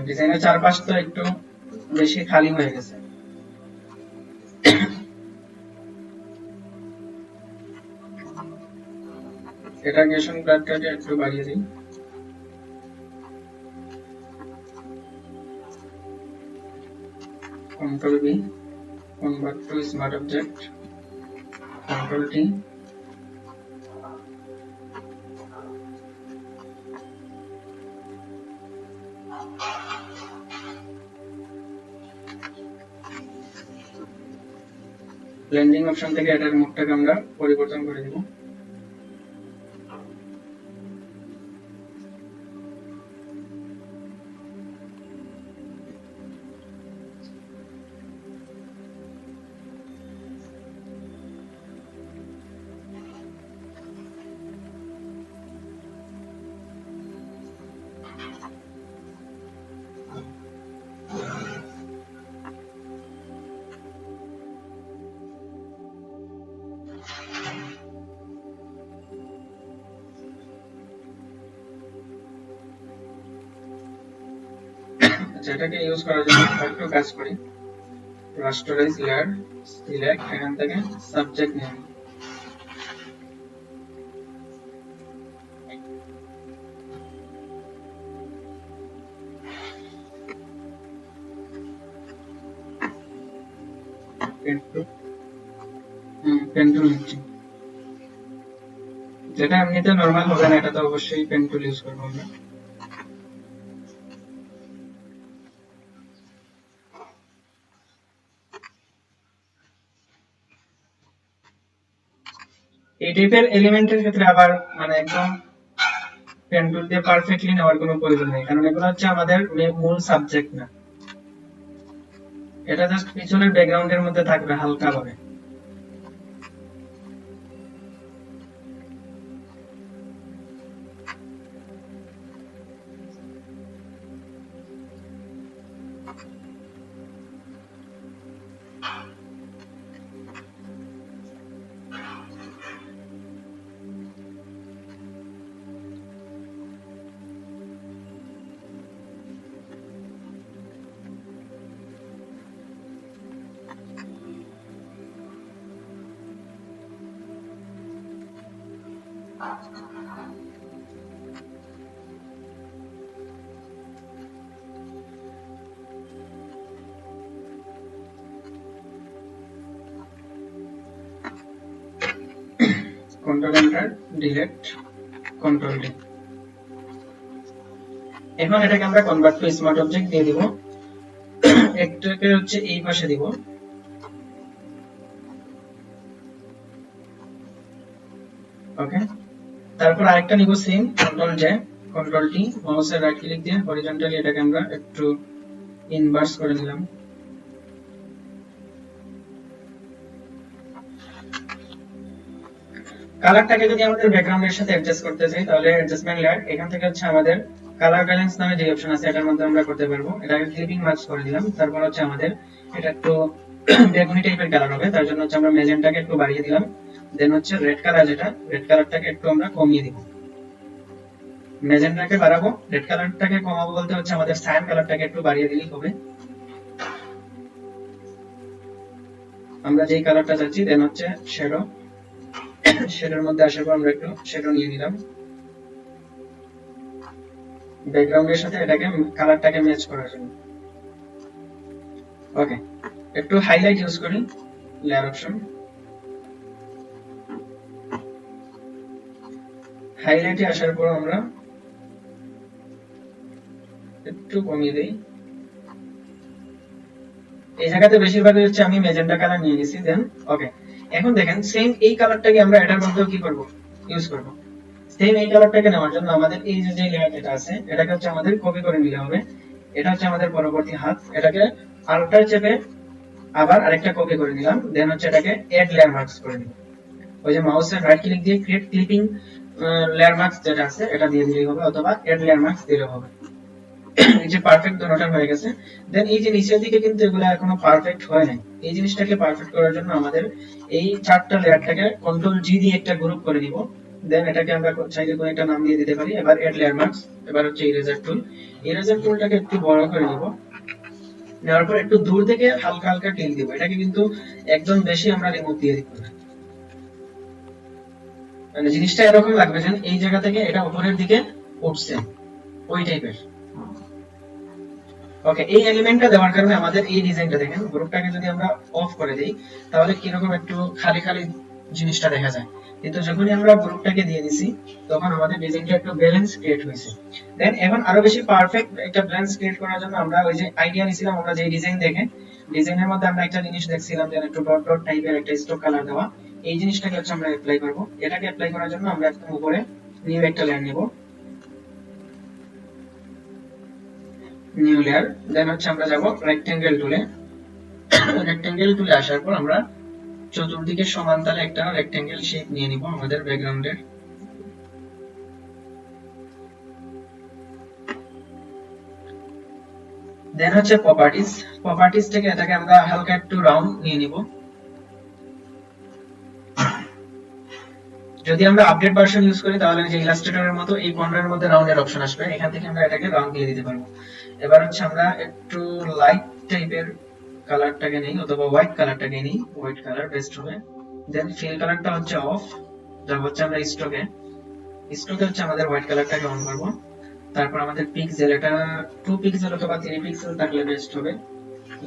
ডিজাইনের চারপাশ তো একটু বেশি খালি হয়ে গেছে। এটা গ্রেডেশন কার্ডটাকে একটু বাড়িয়ে দিই। Ctrl V, convert to smart object, Ctrl T, blending option থেকে এটার মুখটাকে আমরা পরিবর্তন করে দেব। যেটাকে ইউজ করার জন্য একটু কাজ করি, রাস্টারাইজ লেয়ার, সিলেক্ট, এখান থেকে সাবজেক্ট নেম, পেন টুল নিচ্ছি। যেটা এমনিতে নরমাল হবে না, এটা তো অবশ্যই পেন টুল ইউজ করবো আমরা। এই টাইপের এলিমেন্টের ক্ষেত্রে আবার মানে একদম পেন টুল দিয়ে পারফেক্টলি নেওয়ার কোনো প্রয়োজন নেই, কারণ এগুলো হচ্ছে আমাদের মূল সাবজেক্ট না। এটা জাস্ট পিছনের ব্যাকগ্রাউন্ডের মধ্যে থাকবে হালকা ভাবে। Control enter, delete, control D. এখন এটাকে আমরা কনভার্ট টু স্মার্ট অবজেক্ট দিয়ে দিব। একটাকে হচ্ছে এই পাশে দিব, ওকে। তারপর আরেকটা নিব same, control J, control T, মাউসের রাইট ক্লিক দিয়ে হরিজন্টালি এটাকে আমরা একটু ইনভার্স করে নিলাম। কালারটাকে যদি আমাদের ব্যাকগ্রাউন্ডের সাথে অ্যাডজাস্ট করতে চাই, তাহলে অ্যাডজাস্টমেন্ট লেয়ার, এখান থেকে হচ্ছে আমাদের কালার ব্যালেন্স নামে যে অপশন আছে এটার মধ্যে আমরা করতে পারবো। এটাকে ক্লিপিং মার্কস করে দিলাম। তারপর হচ্ছে আমাদের এটা একটু বেগুনি টাইপের কালার হবে, তার জন্য হচ্ছে আমরা ম্যাজেন্টাকে একটু বাড়িয়ে দিলাম। দেন হচ্ছে রেড কালার, যেটা রেড কালারটাকে একটু আমরা কমিয়ে দিব। ম্যাজেন্টাকে বাড়াবো, রেড কালারটাকে কমাবো বলতে হচ্ছে আমাদের সায়ান কালারটাকে একটু বাড়িয়ে দিলেই হবে। আমরা যেই কালারটা চাচ্ছি, দেন হচ্ছে শ্যাডো, শ্যাডোর মধ্যে আসার পর আমরা একটু শ্যাডো নিয়ে নিলাম ব্যাকগ্রাউন্ডের সাথে এটাকে কালারটাকে ম্যাচ করার জন্য। ওকে, একটু হাইলাইট ইউজ করি, লেয়ার অপশন, হাইলাইটে আসার পর আমরা একটু কমিয়ে দেই। এই জায়গাতে বেশিরভাগ হচ্ছে আমি ম্যাজেন্টা কালার নিয়ে নিয়েছি। দেন ওকে, এখন দেখেন সেম এই কালারটাকে আমরা এটার মধ্যেও কি করব, ইউজ করব। সেম এই কালারটাকে নেওয়ার জন্য আমাদের এই যে লেয়ার যেটা আছে এটাকে হচ্ছে আমাদের কপি করে নিতে হবে। এটা হচ্ছে আমাদের পরবর্তী হাত, এটাকে আল্টার চেপে আবার আরেকটা কপি করে নিলাম। দেন হচ্ছে এটাকে এড লেয়ার মার্কস করে নিব। ওই যে মাউসের রাইট ক্লিক দিয়ে ক্রিয়েট ক্লিপিং লেয়ার মার্কস যেটা আছে এটা দিয়ে দিলেই হবে, অথবা এড লেয়ার মার্কস দিলেও হবে। এই যে পারফেক্ট দুটোটা হয়ে গেছে। দেন এই যে নিচের দিকে কিন্তু এগুলো এখনো পারফেক্ট হয় নাই। এই জিনিসটাকে পারফেক্ট করার জন্য আমাদের এই চারটা লেয়ারটাকে কন্ট্রোল জি দিয়ে একটা গ্রুপ করে দিব। দেন এটাকে আমরা চাইলে কোনো একটা নাম দিয়ে দিতে পারি। এবার এড লেয়ার মার্কস, এবার হচ্ছে ইরেজার টুল, ইরেজার টুলটাকে একটু বড় করে নিব। নেওয়ার পর একটু দূর থেকে হালকা হালকা টিল দিব। এটাকে কিন্তু একদম বেশি আমরা রিমুভ দিয়ে দিব না, মানে জিনিসটা এরকম লাগবে যেন এই জায়গা থেকে এটা উপরের দিকে উঠছে, ওই টাইপের। ওকে, এই এলিমেন্টটা দেওয়ার কারণে আমাদের এই ডিজাইনটা দেখেন, গ্রুপটাকে যদি আমরা অফ করে দেই তাহলে কিরকম একটু খালি খালি জিনিসটা দেখা যায়। কিন্তু যখনই আমরা গ্রুপটাকে দিয়ে দিছি তখন আমাদের ডিজাইনটা একটু ব্যালেন্স ক্রিয়েট হয়েছে। দেন এখন আরো বেশি পারফেক্ট একটা ব্যালেন্স ক্রিয়েট করার জন্য আমরা ওই যে আইডিয়া নিছিলাম, আমরা যে ডিজাইন দেখে ডিজাইনের মধ্যে আমরা একটা জিনিস দেখছিলাম যে একটু ডট ডট টাইপের একটা স্ট্রোক কালার দেওয়া, এই জিনিসটাকে হচ্ছে আমরা অ্যাপ্লাই করব। এটাকে অ্যাপ্লাই করার জন্য আমরা একদম উপরে নিউ একটা লেয়ার নেব, নিউ লেয়ার। দেন হচ্ছে আমরা যাব রেক্টেঙ্গেল টুলে, রেক্টেঙ্গেল টুলে আসার পর আমরা চতুর্দিকে সমান্তরালে একটা রেক্টেঙ্গেল শেপ নিয়ে নিব আমাদের ব্যাকগ্রাউন্ডের। দেন হচ্ছে প্রপার্টিজ, প্রপার্টিজ থেকে এটাকে আমরা হালকা একটু রাউন্ড নিয়ে নিব। যদি আমরা আপডেট ভার্সন ইউজ করি তাহলে যে ইলাস্ট্রেটরের মতো এই কর্নারের মধ্যে রাউন্ডের অপশন আসবে, এখান থেকে আমরা এটাকে রাউন্ড দিয়ে দিতে পারবো। এবার হচ্ছে আমরা একটু লাইট টাইপের কালারটাকে নেই, অথবা হোয়াইট কালারটাকে নেই, হোয়াইট কালার বেস্ট হবে। দেন ফিল কালারটা হচ্ছে অফ, যা হচ্ছে আমরা স্ট্রোকে, স্ট্রোকে হচ্ছে আমাদের হোয়াইট কালারটাকে অন করব। তারপর আমাদের পিক্সেল, এটা 2 পিক্সেল অথবা 3 পিক্সেল থাকলে বেস্ট হবে,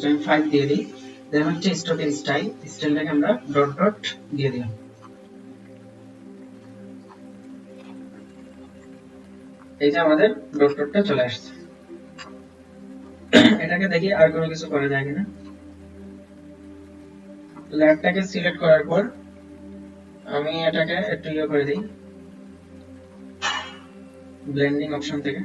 আমি 5 দিয়ে দিই। দেন হচ্ছে স্ট্রোকের স্টাইল, স্টাইলটাকে আমরা ডট ডট দিয়ে দিলাম। এই যে আমাদের ডট ডটটা চলে আসছে। এটাকে দেখি আর কোনো কিছু করা যায় কিনা। লেয়ারটাকে সিলেক্ট করার পর আমি এটাকে একটু ইয়ে করে দিই ব্লেন্ডিং অপশন থেকে।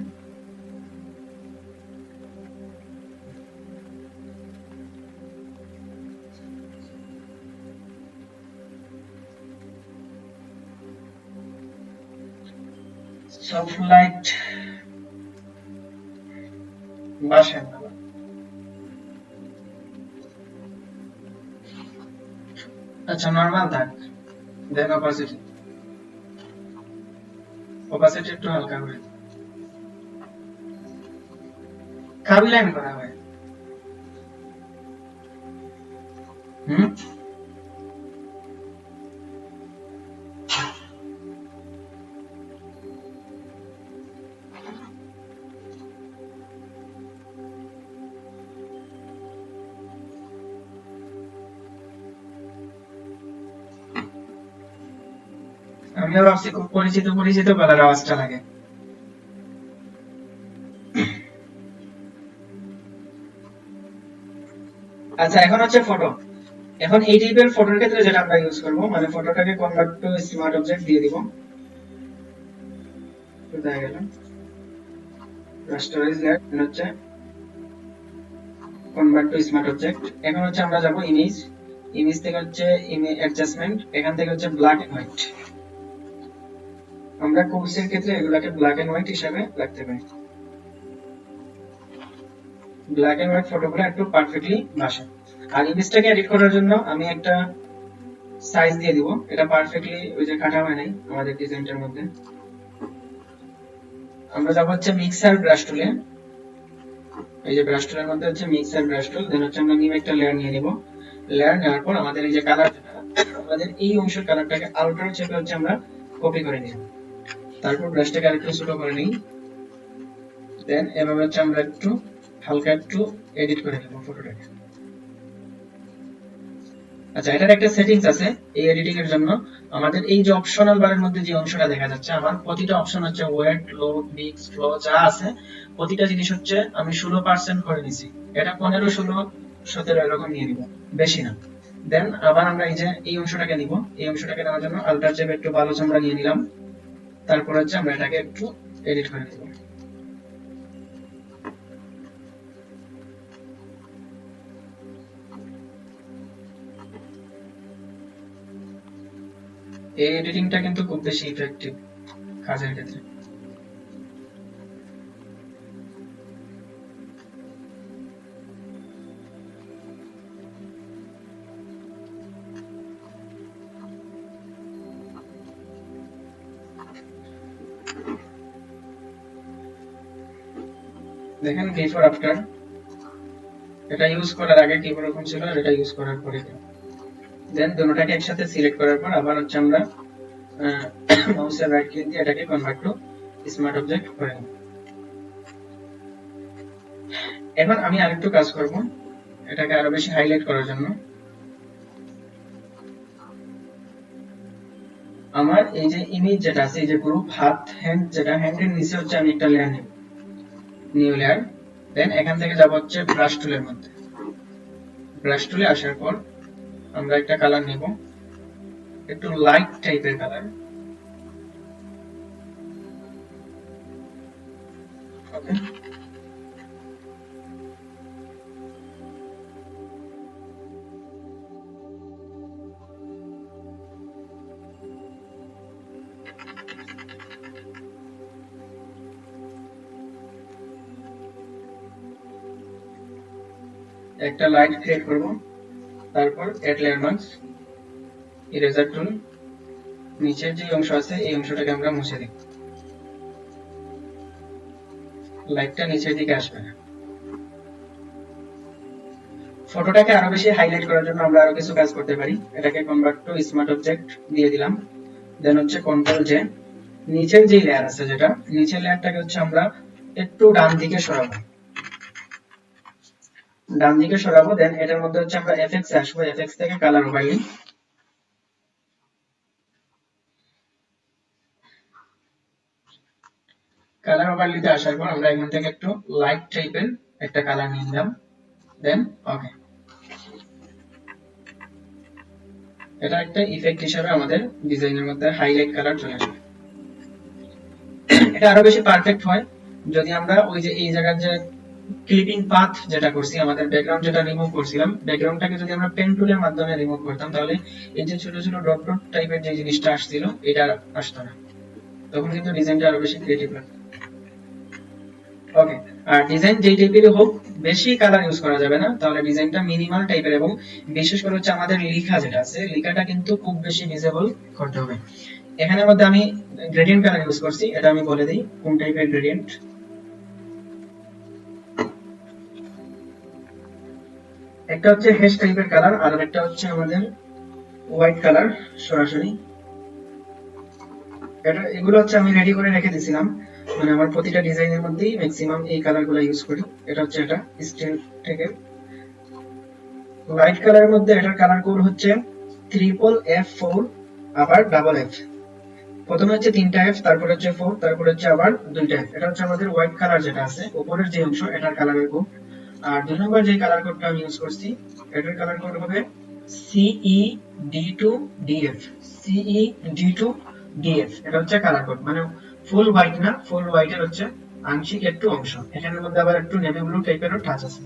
সফট লাইট বাসেন না, আচ্ছা নরমাল থাক। দেন অপাসিটি, অপাসিটি একটু হালকা করে, কার্ভ লাইন করা হয়। আমিও ভাবছি খুব পরিচিত পরিচিত গলার আওয়াজটা লাগে। আচ্ছা এখন হচ্ছে ফটো। এখন এই টাইপের ফটোর ক্ষেত্রে যেটা আমরা ইউজ করব, মানে ফটোটাকে কনভার্ট টু স্মার্ট অবজেক্ট দিয়ে দিব। কোথায় গেল রাস্টারাইজ লেয়ার, হচ্ছে কনভার্ট টু স্মার্ট অবজেক্ট। এখন হচ্ছে আমরা যাব ইমেজ, ইমেজ থেকে হচ্ছে ইমেজ অ্যাডজাস্টমেন্ট, এখান থেকে হচ্ছে ব্ল্যাক এন্ড হোয়াইট। আমরা কোর্সের ক্ষেত্রে এগুলাকে ব্ল্যাক এন্ড হোয়াইট হিসেবে রাখতে পারি। ব্ল্যাক এন্ড হোয়াইট ফটোগুলো একটু পারফেক্টলি ভাসে। আর ইমেজটাকে এডিট করার জন্য আমি একটা সাইজ দিয়ে দিব, এটা পারফেক্টলি ওই যে কাটা হয় নাই আমাদের ডিজাইনটার মধ্যে। আমরা যাব হচ্ছে মিক্সার ব্রাশ টুলে, এই যে ব্রাশ টুলের মধ্যে হচ্ছে মিক্সার ব্রাশ টুল। দেন হচ্ছে আমরা নিউ একটা লেয়ার নিয়ে নিব, লেয়ার নেওয়ার পর আমাদের এই যে কালার, আমাদের এই অংশের কালারটাকে আউটার চেপে হচ্ছে আমরা কপি করে নিই। তারপর ব্রাশটাকে আরেকটু ছোট করে নিই। দেন এভাবে হচ্ছে আমরা একটু হালকা একটু এডিট করে নেব ফটোটাকে। আচ্ছা, এটার একটা সেটিংস আছে এই এডিটিং এর জন্য। আমাদের এই যে অপশনাল বারের মধ্যে যে অংশটা দেখা যাচ্ছে, আমার প্রতিটা অপশন হচ্ছে ওয়েট, লোড, মিক্স, ফ্লো যা আছে প্রতিটা জিনিস হচ্ছে আমি 16% করে নিছি। এটা 15, 16, 17 এরকম নিয়ে নিব, বেশি না। দেন আবার আমরা এই যে এই অংশটাকে নিব, এই অংশটাকে নেওয়ার জন্য আল্টার চেপে একটু ভালো চামড়া নিয়ে নিলাম। তারপর হচ্ছে আমরা এটাকে একটু এডিট করে নিব। এই এডিটিংটা কিন্তু খুব বেশি ইফেক্টিভ কাজের ক্ষেত্রে। দেখেন বিফোর আফটার, এটা ইউজ করার আগে কি রকম ছিল আর এটা ইউজ করার পরে। দেন দুটোটাকে একসাথে সিলেক্ট করার পর আবার হচ্ছে আমরা মাউসের রাইট ক্লিক দিয়ে এটাকে কনভার্ট টু স্মার্ট অবজেক্ট করে নেব। এখন আমি আরেকটু কাজ করব এটাকে আরো বেশি হাইলাইট করার জন্য। আমার এই যে ইমেজ যেটা আছে, এই যে গ্রুপ হাত হ্যান্ড, যেটা হ্যান্ডের নিচে হচ্ছে আমি একটা লেয়ার নেব, নিউ লেয়ার। দেন এখান থেকে যাব হচ্ছে ব্রাশ টুলের মধ্যে। ব্রাশ টুলে আসার পর আমরা একটা কালার নেব, একটু লাইট টাইপের কালার। ওকে, একটা লাইট ক্রিয়েট করব। তারপর add layer mask, eraser tool, নিচের যে অংশ আছে এই অংশটাকে আমরা মুছে দিই। লাইটটা নিচের দিকে আসবে না। ফটোটাকে আরো বেশি হাইলাইট করার জন্য আমরা আরো কিছু কাজ করতে পারি। এটাকে কনভার্ট টু স্মার্ট অবজেক্ট দিয়ে দিলাম। দেন হচ্ছে কন্ট্রোল জে, নিচের যে লেয়ার আছে, যেটা নিচের লেয়ারটাকে হচ্ছে আমরা একটু ডান দিকে সরাবো, ডান দিকে সরাবো। দেন এটার মধ্যে হচ্ছে আমরা এফএক্স আসবো, এফএক্স থেকে কালার ওভারলে, কালার ওভারলেতে আসার পর আমরা এখান থেকে একটু লাইট টাইপের একটা কালার নিয়ে নিলাম। দেন ওকে, এটা একটা ইফেক্ট হিসেবে আমাদের ডিজাইনের মধ্যে হাইলাইট কালার চলে আসবে। এটা আরো বেশি পারফেক্ট হয় যদি আমরা ওই যে এই জায়গার যে ক্লিপিং পাথ যেটা করছি, আমাদের ব্যাকগ্রাউন্ড যেটা রিমুভ করছিলাম, ব্যাকগ্রাউন্ডটাকে যদি আমরা পেন টুলের মাধ্যমে রিমুভ করতাম, তাহলে এই যে ছোট ছোট ডট ডট টাইপের যে জিনিসটা আসছিল এটা আসতো না, তখন কিন্তু ডিজাইনটা আরো বেশি ক্রিয়েটিভ লাগতো। ওকে, আর ডিজাইন যেই টাইপেরই হোক, বেশি কালার ইউজ করা যাবে না, তাহলে ডিজাইনটা মিনিমাল টাইপের, এবং বিশেষ করে হচ্ছে আমাদের লেখা যেটা আছে, লেখাটা কিন্তু খুব বেশি ভিজিবল করতে হবে। এখানের মধ্যে আমি গ্রেডিয়েন্ট কালার ইউজ করছি, এটা আমি বলে দিই কোন টাইপের গ্রেডিয়েন্ট। একটা হচ্ছে হ্যাশ টাইপের কালার, আর একটা হচ্ছে আমাদের হোয়াইট কালার সরাসরি। এটা এগুলো হচ্ছে আমি রেডি করে রেখে দিয়েছিলাম, মানে আমার প্রতিটা ডিজাইনের মধ্যেই ম্যাক্সিমাম এই কালারগুলো ইউজ করি। এটা হচ্ছে এটা স্টিল থেকে হোয়াইট কালারের মধ্যে, এটার কালার কোড হচ্ছে FFF4 আবার ডাবল এফ। প্রথমে হচ্ছে 3টা এফ, তারপর হচ্ছে 4, তারপর হচ্ছে আবার 2টা এফ। এটা হচ্ছে আমাদের হোয়াইট কালার যেটা আছে উপরের যে অংশ, এটার কালারের কোড। আর 2 নম্বর যে কালার কোডটা আমি ইউজ করছি, এটার কালার কোড হবে CED2DF। CED2DF এটা হচ্ছে কালার কোড, মানে ফুল হোয়াইট না, ফুল হোয়াইটের হচ্ছে আংশিক একটু অংশ। এখানের মধ্যে আবার একটু নেভি ব্লু টাইপেরও টাচ আছে।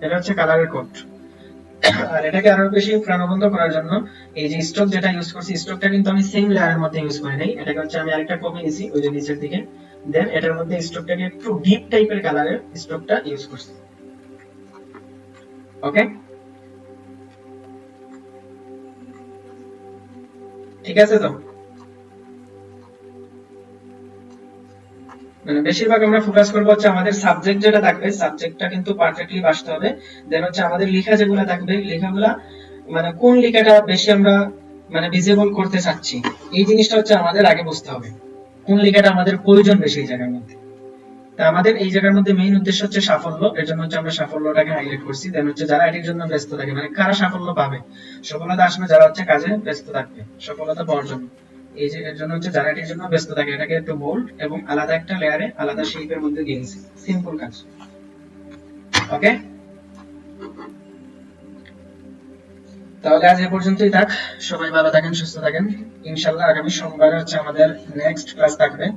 এটা হচ্ছে কালারের কোড। আর এটাকে আরো বেশি প্রাণবন্ত করার জন্য এই যে স্ট্রোক যেটা ইউজ করছি, স্ট্রোকটা কিন্তু আমি সেম লেয়ারের মধ্যে ইউজ করি নাই, এটাকে হচ্ছে আমি আরেকটা কপি নিয়েছি ওই যে নিচের দিকে। দেন এটার মধ্যে স্ট্রোকটাকে একটু ডিপ টাইপের কালারের স্ট্রোকটা ইউজ করছি। ওকে, ঠিক আছে তো? মানে বেশিরভাগ আমরা ফোকাস করবো হচ্ছে আমাদের সাবজেক্ট যেটা থাকবে, সাবজেক্টটা কিন্তু পারফেক্টলি বাসতে হবে। দেন হচ্ছে আমাদের লেখা যেগুলো থাকবে, লেখাগুলা মানে কোন লেখাটা বেশি আমরা মানে ভিজিবল করতে চাচ্ছি, এই জিনিসটা হচ্ছে আমাদের আগে বুঝতে হবে, কোন লেখাটা আমাদের প্রয়োজন বেশি এই জায়গার মধ্যে। তা আমাদের এই জায়গার মধ্যে মেইন উদ্দেশ্য হচ্ছে সাফল্য, এর জন্য হচ্ছে আমরা সাফল্যটাকে হাইলাইট করছি। দেন হচ্ছে যারা এটির জন্য ব্যস্ত থাকে, মানে কারা সাফল্য পাবে, সফলতা আসবে যারা হচ্ছে কাজে ব্যস্ত থাকবে, সফলতা পাওয়ার জন্য। এই যে এর জন্য হচ্ছে যারা এটির জন্য ব্যস্ত থাকে, এটাকে একটু বোল্ড এবং আলাদা একটা লেয়ারে আলাদা শেপের মধ্যে দিয়েছি, সিম্পল কাজ। ওকে, তাহলে আজ এ পর্যন্তই থাক। সবাই ভালো থাকেন, সুস্থ থাকেন। ইনশাআল্লাহ আগামী সোমবার হচ্ছে আমাদের নেক্সট ক্লাস থাকবে।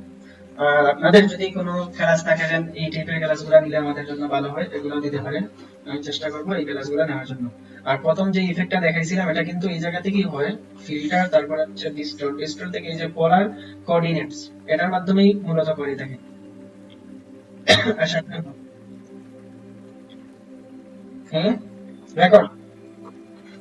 আর আপনাদের যদি কোনো ক্লাস থাকে যেন এই টাইপের ক্লাসগুলো নিলে আমাদের জন্য ভালো হয়, এগুলো দিতে পারেন, আমি চেষ্টা করব এই ক্লাসগুলো নেওয়ার জন্য। আর প্রথম যে ইফেক্টটা দেখাইছিলাম এটা কিন্তু এই জায়গা থেকেই হয়, ফিল্টার, তারপর হচ্ছে ডিস্টর্ট, ডিস্টর্ট থেকে এই যে পোলার কোঅর্ডিনেটস, এটার মাধ্যমেই মূলত করে থাকে। আশা করি হ্যাঁ, রেকর্ড।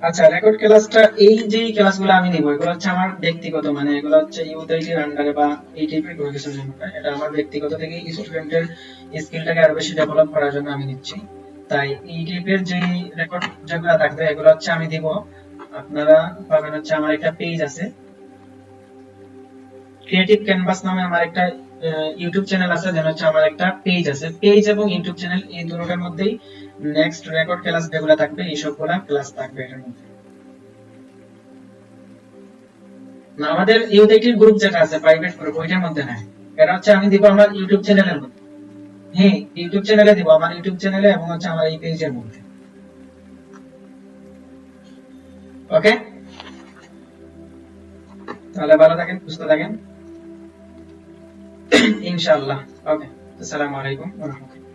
আচ্ছা, রেকর্ড ক্লাসটা, এই যে ক্লাসগুলো আমি নিব এগুলো হচ্ছে আমার ব্যক্তিগত, মানে এগুলো হচ্ছে ইউআইটির আন্ডারে বা এই টাইপের কোনো কিছুর জন্য না। এটা আমার ব্যক্তিগত থেকে স্টুডেন্টের স্কিলটাকে আরো বেশি ডেভেলপ করার জন্য আমি নিচ্ছি। তাই এই টাইপের যে রেকর্ড যেগুলো থাকবে এগুলো হচ্ছে আমি দিব। আপনারা পাবেন হচ্ছে আমার একটা পেজ আছে, ক্রিয়েটিভ ক্যানভাস নামে আমার একটা ইউটিউব চ্যানেল আছে, দেন হচ্ছে আমার একটা পেজ আছে। পেজ এবং ইউটিউব চ্যানেল এই দুটোর মধ্যেই নেক্সট রেকর্ড ক্লাস যেগুলো থাকবে এই সবগুলা ক্লাস থাকবে এটার মধ্যে। না, আমাদের ইউআইটির গ্রুপ যেটা আছে, প্রাইভেট গ্রুপ, ওইটার মধ্যে নাই। এটা হচ্ছে আমি দিব আমার ইউটিউব চ্যানেলের মধ্যে। হ্যাঁ, ইউটিউব চ্যানেলে দিব, আমার ইউটিউব চ্যানেলে এবং হচ্ছে আমার এই পেজের মধ্যে। ওকে, তাহলে ভালো থাকেন, সুস্থ থাকেন ইনশাআল্লাহ। ওকে, আসসালামু আলাইকুম ওয়া রাহমাতুল্লাহ।